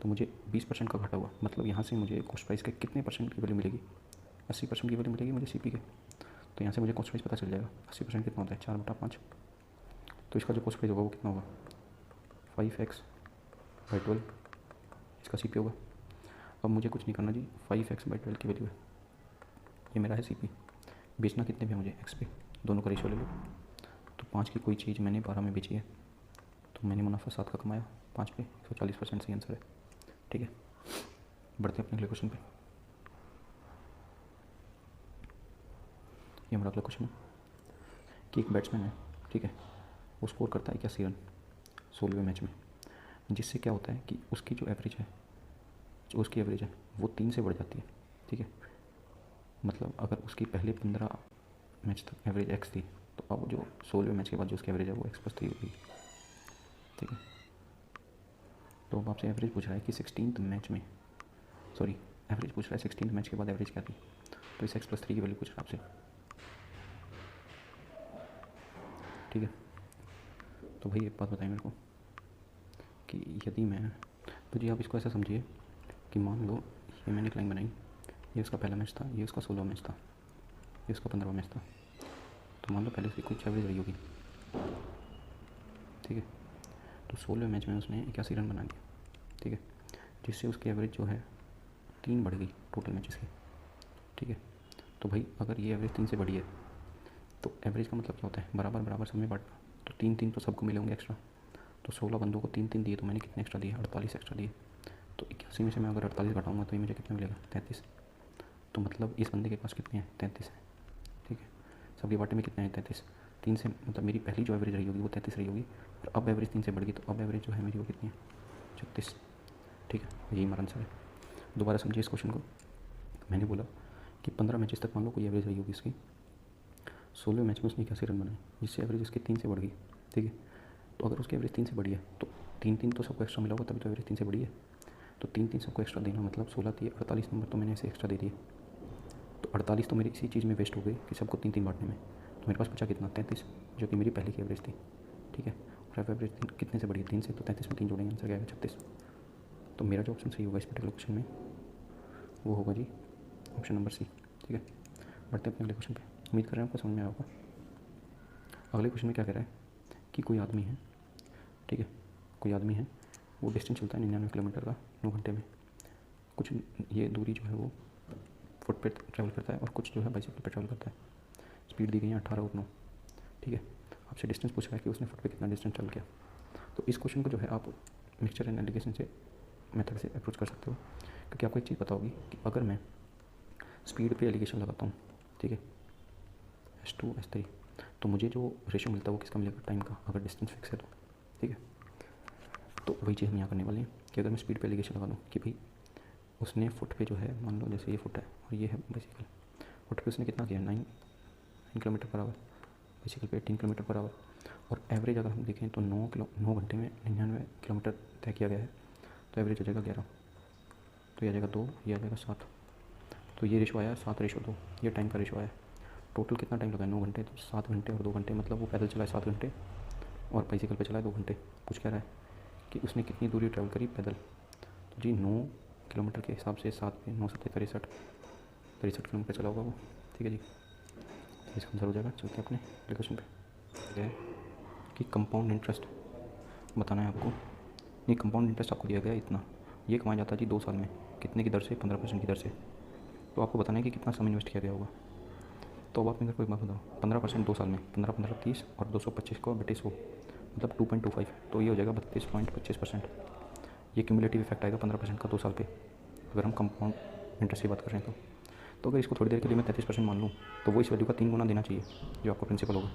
तो मुझे 20% का घाटा हुआ, मतलब यहाँ से मुझे कॉस्ट प्राइस के कितने परसेंट की वैल्यू मिलेगी, 80% की वैल्यू मिलेगी मुझे CP के। तो यहाँ से मुझे कॉस्ट प्राइस पता चल जाएगा, 80% कितना होता है 4/5, तो इसका जो कॉस्ट प्राइस होगा वो कितना होगा 5x/12, इसका CP होगा। अब मुझे कुछ नहीं करना जी, 5x/12 की वैल्यू है, ये मेरा है CP। बेचना कितने पे मुझे x पे, दोनों का रेशियो ले लो, तो 5 की कोई चीज़ मैंने 12 में बेची है तो मैंने मुनाफा 7 का कमाया, 5 पे 140% सही आंसर है, ठीक है। बढ़ते हैं अपने अगले क्वेश्चन पे। ये हमारा अगला क्वेश्चन है कि एक बैट्समैन है, ठीक है, वो स्कोर करता है 81 रन 16वें मैच में, जिससे क्या होता है कि उसकी जो एवरेज है जो उसकी एवरेज है वो 3 से बढ़ जाती है, ठीक है। मतलब अगर उसकी पहले 15 मैच तक एवरेज एक्स थी, तो अब जो 16वें मैच के बाद जो उसकी एवरेज है वो x+3 होगी, ठीक है। तो अब आपसे एवरेज पूछ रहा है कि 16th मैच में, सॉरी एवरेज पूछ रहा है 16th मैच के बाद एवरेज क्या थी, तो इस x+3 की वैल्यू पूछ रहा है आपसे, ठीक है। तो भाई एक बात बताइए मेरे को कि यदि मैं, तो जी आप इसको ऐसा समझिए कि मान लो ये मैंने एक लाइन बनाई, ये उसका पहला मैच था, ये उसका 16वां मैच था, ये उसका 15वां मैच था। तो मान लो पहले उसकी कुछ एवरेज रही होगी, ठीक है। तो 16वें मैच में उसने 81 रन बना दिया, ठीक है, जिससे उसकी एवरेज जो है 3 बढ़ गई टोटल मैचेस की, ठीक है। तो भाई अगर ये एवरेज 3 से बढ़ी है तो एवरेज का मतलब क्या होता है, बराबर बराबर सब में बांटना। तो 3 तो सबको मिले होंगे एक्स्ट्रा, तो 16 बंदों को 3 दिए, तो मैंने कितने एक्स्ट्रा दिए, 48 एक्स्ट्रा दिए। तो 81 में से मैं अगर 48 घटाऊंगा तो ये मुझे कितना मिलेगा, 33। तो मतलब इस बंदे के पास कितने हैं, 33 है, ठीक है। सबके बाटे में कितने हैं, 33। 3 से मतलब मेरी पहली जो एवरेज रही होगी वो 33 रही होगी, और अब एवरेज 3 से बढ़ गई, तो अब एवरेज जो है मेरी वो कितनी है, 36, ठीक है। यही हमारा आंसर है। दोबारा समझिए इस क्वेश्चन को। मैंने बोला कि 15 मैचेस तक मान लो कोई एवरेज रही होगी इसकी, 16वें मैच में उसने 81 रन बनाए, जिससे एवरेज उसकी 3 से बढ़ गई, ठीक है। तो अगर उसकी एवरेज 3 से बढ़ी है तो 3 तो सबको एक्स्ट्रा मिला होगा, तभी तो एवरेज 3 से बढ़ी है। तो 3 सबको एक्स्ट्रा देना मतलब 16 थी, 48 नंबर तो मैंने इसे एक्स्ट्रा दे दिए। तो 48 तो मेरी इसी चीज़ में वेस्ट हो गई कि सबको 3 बांटने में। तो मेरे पास बचा कितना, 33, जो कि मेरी पहले की एवरेज थी, ठीक है। और एवरेज कितने से बढ़ी, 3 से, तो 33 में 3 जोड़ेंगे, आंसर क्या आएगा, 36। तो मेरा जो ऑप्शन सही होगा इस पर्टिकुलर क्वेश्चन में वो होगा जी ऑप्शन नंबर सी, ठीक है। बढ़ते हैं अपने अगले क्वेश्चन पे। उम्मीद कर रहे हैं आपको समझ में आया होगा। अगले क्वेश्चन में क्या कह रहा है कि कोई आदमी है, ठीक है, कोई आदमी है, वो डिस्टेंस चलता है 99 किलोमीटर का 9 घंटे में। कुछ ये दूरी जो है वो फुट पे ट्रैवल करता है और कुछ जो है बाइसिकल पे ट्रैवल करता है। स्पीड दी गई है 18 और 9, ठीक है। आपसे डिस्टेंस पूछ रहा है कि उसने फुट पे कितना डिस्टेंस ट्रैवल किया। तो इस क्वेश्चन को जो है आप मिक्सचर एंड एलिगेशन से मेथड से अप्रोच कर सकते हो, क्योंकि आपको एक चीज़ पता होगी कि अगर मैं स्पीड पे एलिगेशन लगाता हूँ, ठीक है, S2 S3, तो मुझे जो रेशियो मिलता है वो किसका मिलेगा, टाइम का, अगर डिस्टेंस फिक्स है तो, ठीक है। तो वही चीज़ हम यहाँ करने वाले हैं कि अगर मैं स्पीड पे एलिगेशन लगा दूँ कि भाई उसने फुट पे जो है, मान लो जैसे ये फुट है और ये है बाइसिकल, फुट पे उसने कितना किया, 9 किलोमीटर पर आवर, बाइसिकल पे 18 किलोमीटर पर आवर। और एवरेज अगर हम देखें तो 9 घंटे में 99 किलोमीटर तय किया गया है, तो एवरेज हो जाएगा 11, तो ये आ जाएगा 2, ये आ जाएगा 7। तो ये रेशो आया 7:2, ये टाइम का रेशो आया। टोटल कितना टाइम लगा है, 9 घंटे, तो 7 घंटे और 2 घंटे, मतलब वो पैदल चला है 7 घंटे और बाइसिकल पे चला है 2 घंटे। पूछ क्या रहा है कि उसने कितनी दूरी ट्रैवल करी पैदल। तो जी 9 किलोमीटर के हिसाब से 7 पे 9 7 63 किलोमीटर चला होगा वो, ठीक है जी। तो इसका आंसर हो जाएगा। चलते हैं अपने क्वेश्चन पे। है कि कंपाउंड इंटरेस्ट बताना है आपको। ये कंपाउंड इंटरेस्ट आपको दिया गया है इतना, ये कमाया जाता है जी 2 साल में, कितने की दर से, 15% की दर से। तो आपको बताना है कि कितना समय इन्वेस्ट किया गया होगा। तो अब आप मेरे को एक बात बताओ, 15% 2 साल में, 15 15 30 और 225 को बटे 100 मतलब 2.25, तो ये हो जाएगा 32.25%। ये क्यूमुलेटिव इफेक्ट आएगा 15% का 2 साल पे, अगर हम कंपाउंड इंटरेस्ट की बात कर रहे हैं तो अगर इसको थोड़ी देर के लिए मैं 33% मान लूँ तो वो इस वैल्यू का 3 गुना देना चाहिए जो आपका प्रिंसिपल होगा,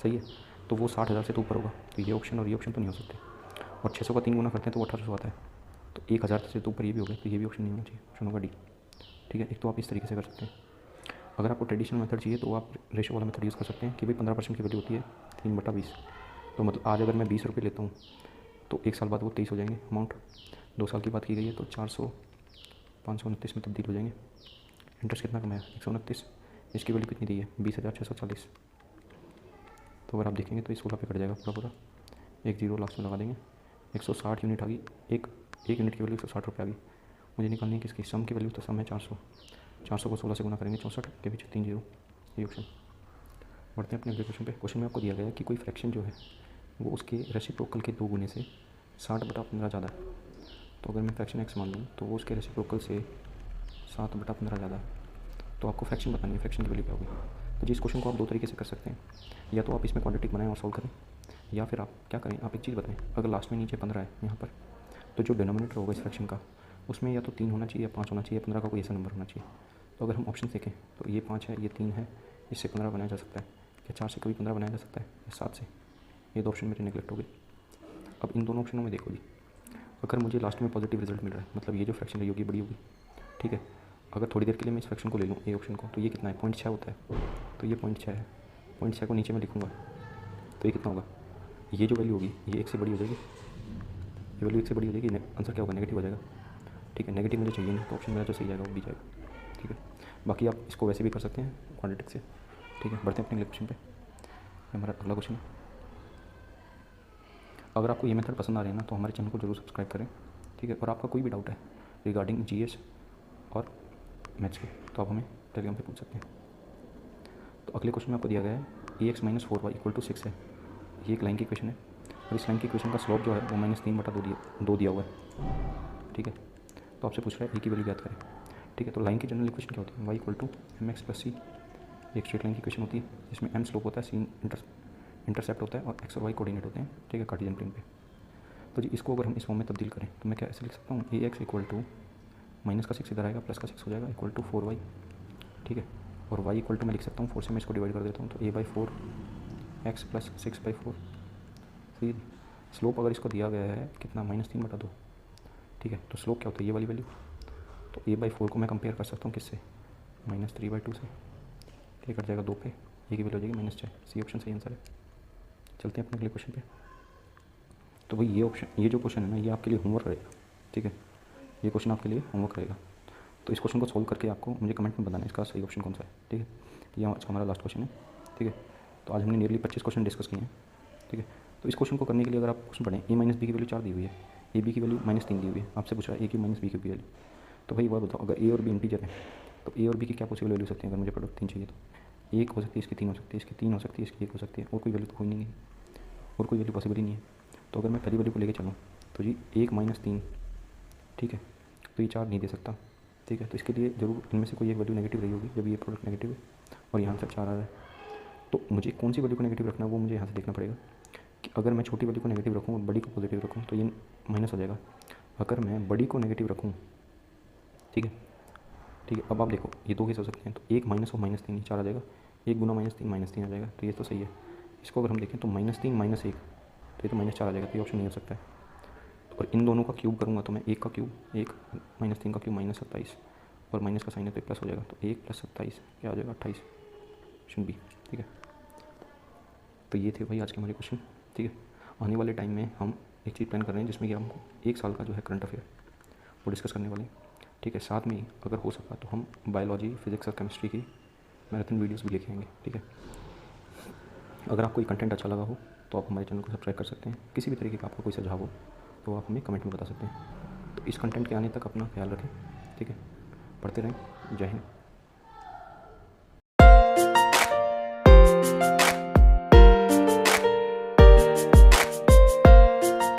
सही है। तो वो 60,000 से तो ऊपर होगा, तो ये ऑप्शन और ये ऑप्शन तो नहीं हो सकते। और 600 का 3 गुना करते हैं तो वो 1800 आता है, तो 1000 से तो ऊपर ये भी हो गया, तो ये भी ऑप्शन नहीं होना चाहिए, ऑप्शन होगा डी, ठीक है। एक तो आप इस तरीके से कर सकते हैं। अगर आपको ट्रेडिशनल मेथड चाहिए तो आप रेशो वाला मेथड यूज़ कर सकते हैं कि भाई 15% की वैल्यू होती है 3/20। तो मतलब आज अगर मैं 20 रुपये लेता हूँ तो 1 साल बाद वो 23 हो जाएंगे अमाउंट। 2 साल की बात की गई है तो 400 529 में तब्दील हो जाएंगे। इंटरेस्ट कितना कमाया, 129। इसकी वैल्यू कितनी दी है, 20,640। तो अगर आप देखेंगे तो इस 16 पे कट जाएगा पूरा, एक जीरो लास्ट में लगा देंगे। 160 यूनिट आ गई, एक यूनिट की वैल्यू 160 रुपये आ गई। मुझे निकालनी है किसकी, सम की वैल्यू, तो सम है 400 को 16 से गुना करेंगे 64 के पीछे 3 जीरो, ये ऑप्शन। बढ़ते हैं अपने अगले क्वेश्चन पे। क्वेश्चन में आपको दिया गया है कि कोई फ्रैक्शन जो है वो उसके रेसिप्रोकल के 2 गुने से 60/15 ज़्यादा है। तो अगर मैं फ्रैक्शन एक्स मान लूँ तो वो उसके रेसिप्रोकल से 7/15 ज़्यादा है। तो आपको फ्रैक्शन बतानी है, फ्रैक्शन की वैल्यू क्या होगी। तो जिस क्वेश्चन को आप 2 तरीके से कर सकते हैं, या तो आप इसमें क्वाड्रेटिक बनाएं और सॉल्व करें, या फिर आप क्या करें, आप एक चीज़ बताएं, अगर लास्ट में नीचे 15 है यहाँ पर, तो जो डिनोमिनेटर होगा इस फ्रैक्शन का उसमें या तो 3 होना चाहिए या 5 होना चाहिए, 15 का कोई ऐसा नंबर होना चाहिए। तो अगर हम ऑप्शन देखें तो ये 5 है, ये 3 है, इससे 15 बनाया जा सकता है, या 4 से कभी 15 बनाया जा सकता है, या 7 से। ये 2 ऑप्शन मेरे नेगलेक्ट हो गए। अब इन दोनों ऑप्शनों में देखो जी, अगर मुझे लास्ट में पॉजिटिव रिजल्ट मिल रहा है, मतलब ये जो फ्रैक्शन रही होगी बड़ी होगी, ठीक है। अगर थोड़ी देर के लिए मैं इस फ्रैक्शन को ले लूँ, ए ऑप्शन को, तो ये कितना है, 0.6 होता है, तो ये 0.6 है। 0.6 को नीचे में लिखूँगा तो ये कितना होगा, ये जो वैल्यू होगी ये 1 से बड़ी हो जाएगी, ये वैल्यू 1 से बड़ी हो जाएगी, आंसर क्या होगा, नेगेटिव हो जाएगा, ठीक है। नेगेटिव मुझे चाहिए नहीं, तो ऑप्शन मेरा जो सही आएगा वो बी जाएगा, ठीक है। बाकी आप इसको वैसे भी कर सकते हैं क्वाड्रेटिक से, ठीक है। बढ़ते हैं अपने अगले क्वेश्चन पे। हमारा अगला क्वेश्चन है, अगर आपको ये मेथड पसंद आ रहे हैं ना तो हमारे चैनल को जरूर सब्सक्राइब करें, ठीक है। और आपका कोई भी डाउट है रिगार्डिंग जीएस और मैथ्स के तो आप हमें टेलीग्राम पे पूछ सकते हैं। तो अगले क्वेश्चन में आपको दिया गया है ax - 4y = 6 है। ये एक लाइन की इक्वेशन है और इस लाइन की इक्वेशन का स्लोप जो है वो -3/2 दिया हुआ है, ठीक है। तो आपसे पूछ रहा है ए की वैल्यू ज्ञात करें, ठीक है। तो लाइन की जनरल इक्वेशन क्या होती है, y = mx + c। एक स्ट्रेट लाइन की इक्वेशन होती है जिसमें m स्लोप होता है, c इंटरसेप्ट होता है और x और y कोऑर्डिनेट होते हैं, ठीक है, कार्टेशियन प्लेन पे। तो जी इसको अगर हम इस फॉर्म में तब्दील करें तो मैं क्या ऐसे लिख सकता हूँ, ax = -6 इधर आएगा, +6 हो जाएगा, = 4y, ठीक है। और y = मैं लिख सकता हूँ 4 से मैं इसको डिवाइड कर देता हूँ, तो a/4 x + 6/4। सही। स्लोप अगर इसको दिया गया है कितना, -3/2, ठीक है। तो स्लोप क्या होता है, ये वाली वैल्यू। तो a/4 को मैं कंपेयर कर सकता हूँ किससे, -3/2 से, ये कट जाएगा 2 पे, ये की वैल्यू हो जाएगी -6। सी ऑप्शन सही आंसर है। चलते हैं अपने अगले क्वेश्चन पे। तो भाई ये जो क्वेश्चन है ना ये आपके लिए होमवर्क रहेगा, ठीक है। ये क्वेश्चन आपके लिए होमवर्क रहेगा। तो इस क्वेश्चन को सॉल्व करके आपको मुझे कमेंट में बताना है इसका सही ऑप्शन कौन सा है, ठीक है। ये आज का हमारा लास्ट क्वेश्चन है, ठीक है। तो आज हमने नियरली 25 क्वेश्चन डिस्कस किए हैं, ठीक है। तो इस क्वेश्चन को करने के लिए अगर आप क्वेश्चन पढ़ें, a - b की वैल्यू 4 दी हुई है, ए बी की वैल्यू -3 दी हुई है, आपसे पूछ रहा है a की -b की वैल्यू। तो भाई वह बताओ, अगर a और b इंटीजर है तो a और b की क्या पॉसिबल वैल्यू हो सकती है। अगर मुझे प्रोडक्ट 3 चाहिए तो 1 हो सकती है, इसकी 3 हो सकती है, इसकी 3 हो सकती है, इसकी 1 हो सकती है, और कोई वैल्यू तो कोई नहीं है, और कोई वैल्यू पॉसिबल ही नहीं है। तो अगर मैं पहली वैल्यू को लेकर चलूँ तो जी 1 - 3, ठीक है, तो ये 4 नहीं दे सकता, ठीक है। तो इसके लिए जरूर इनमें से कोई एक वैल्यू नेगेटिव रही होगी, जब ये प्रोडक्ट नेगेटिव है और यहाँ से 4 आ रहा है। तो मुझे कौन सी वैल्यू को नेगेटिव रखना है वो मुझे यहाँ से देखना पड़ेगा कि अगर मैं छोटी वैल्यू को नेगेटिव रखूँ और बड़ी को पॉजिटिव रखूँ तो ये माइनस हो जाएगा। अगर मैं बड़ी को नेगेटिव रखूँ, ठीक है, ठीक है। अब आप देखो ये 2 केस हो सकते हैं, तो 1 माइनस और -3 4 आ जाएगा, 1 × -3 आ जाएगा, तो ये तो सही है। इसको अगर हम देखें तो -3 - 1 तो ये तो -4 आ जाएगा, तो ये ऑप्शन नहीं हो सकता है। और इन दोनों का क्यूब करूँगा तो मैं 1 का क्यूब 1 -3 का क्यूब -27 और माइनस का साइन है तो प्लस हो जाएगा, तो 1 + 27 क्या आ जाएगा 28, ऑप्शन बी, ठीक है। तो ये थे भाई आज के हमारे क्वेश्चन, ठीक है। आने वाले टाइम में हम एक चीज़ प्लान कर रहे हैं जिसमें कि हमको 1 साल का जो है करंट अफेयर वो डिस्कस करने वाले हैं, ठीक है। साथ में अगर हो सका तो हम बायोलॉजी, फिजिक्स और केमिस्ट्री की मैराथन वीडियोस भी लेके आएंगे, ठीक है। अगर आपको ये कंटेंट अच्छा लगा हो तो आप हमारे चैनल को सब्सक्राइब कर सकते हैं। किसी भी तरीके का आपका कोई सुझाव हो तो आप हमें कमेंट में बता सकते हैं। तो इस कंटेंट के आने तक अपना ख्याल रखें, ठीक है। पढ़ते रहें। जय हिंद।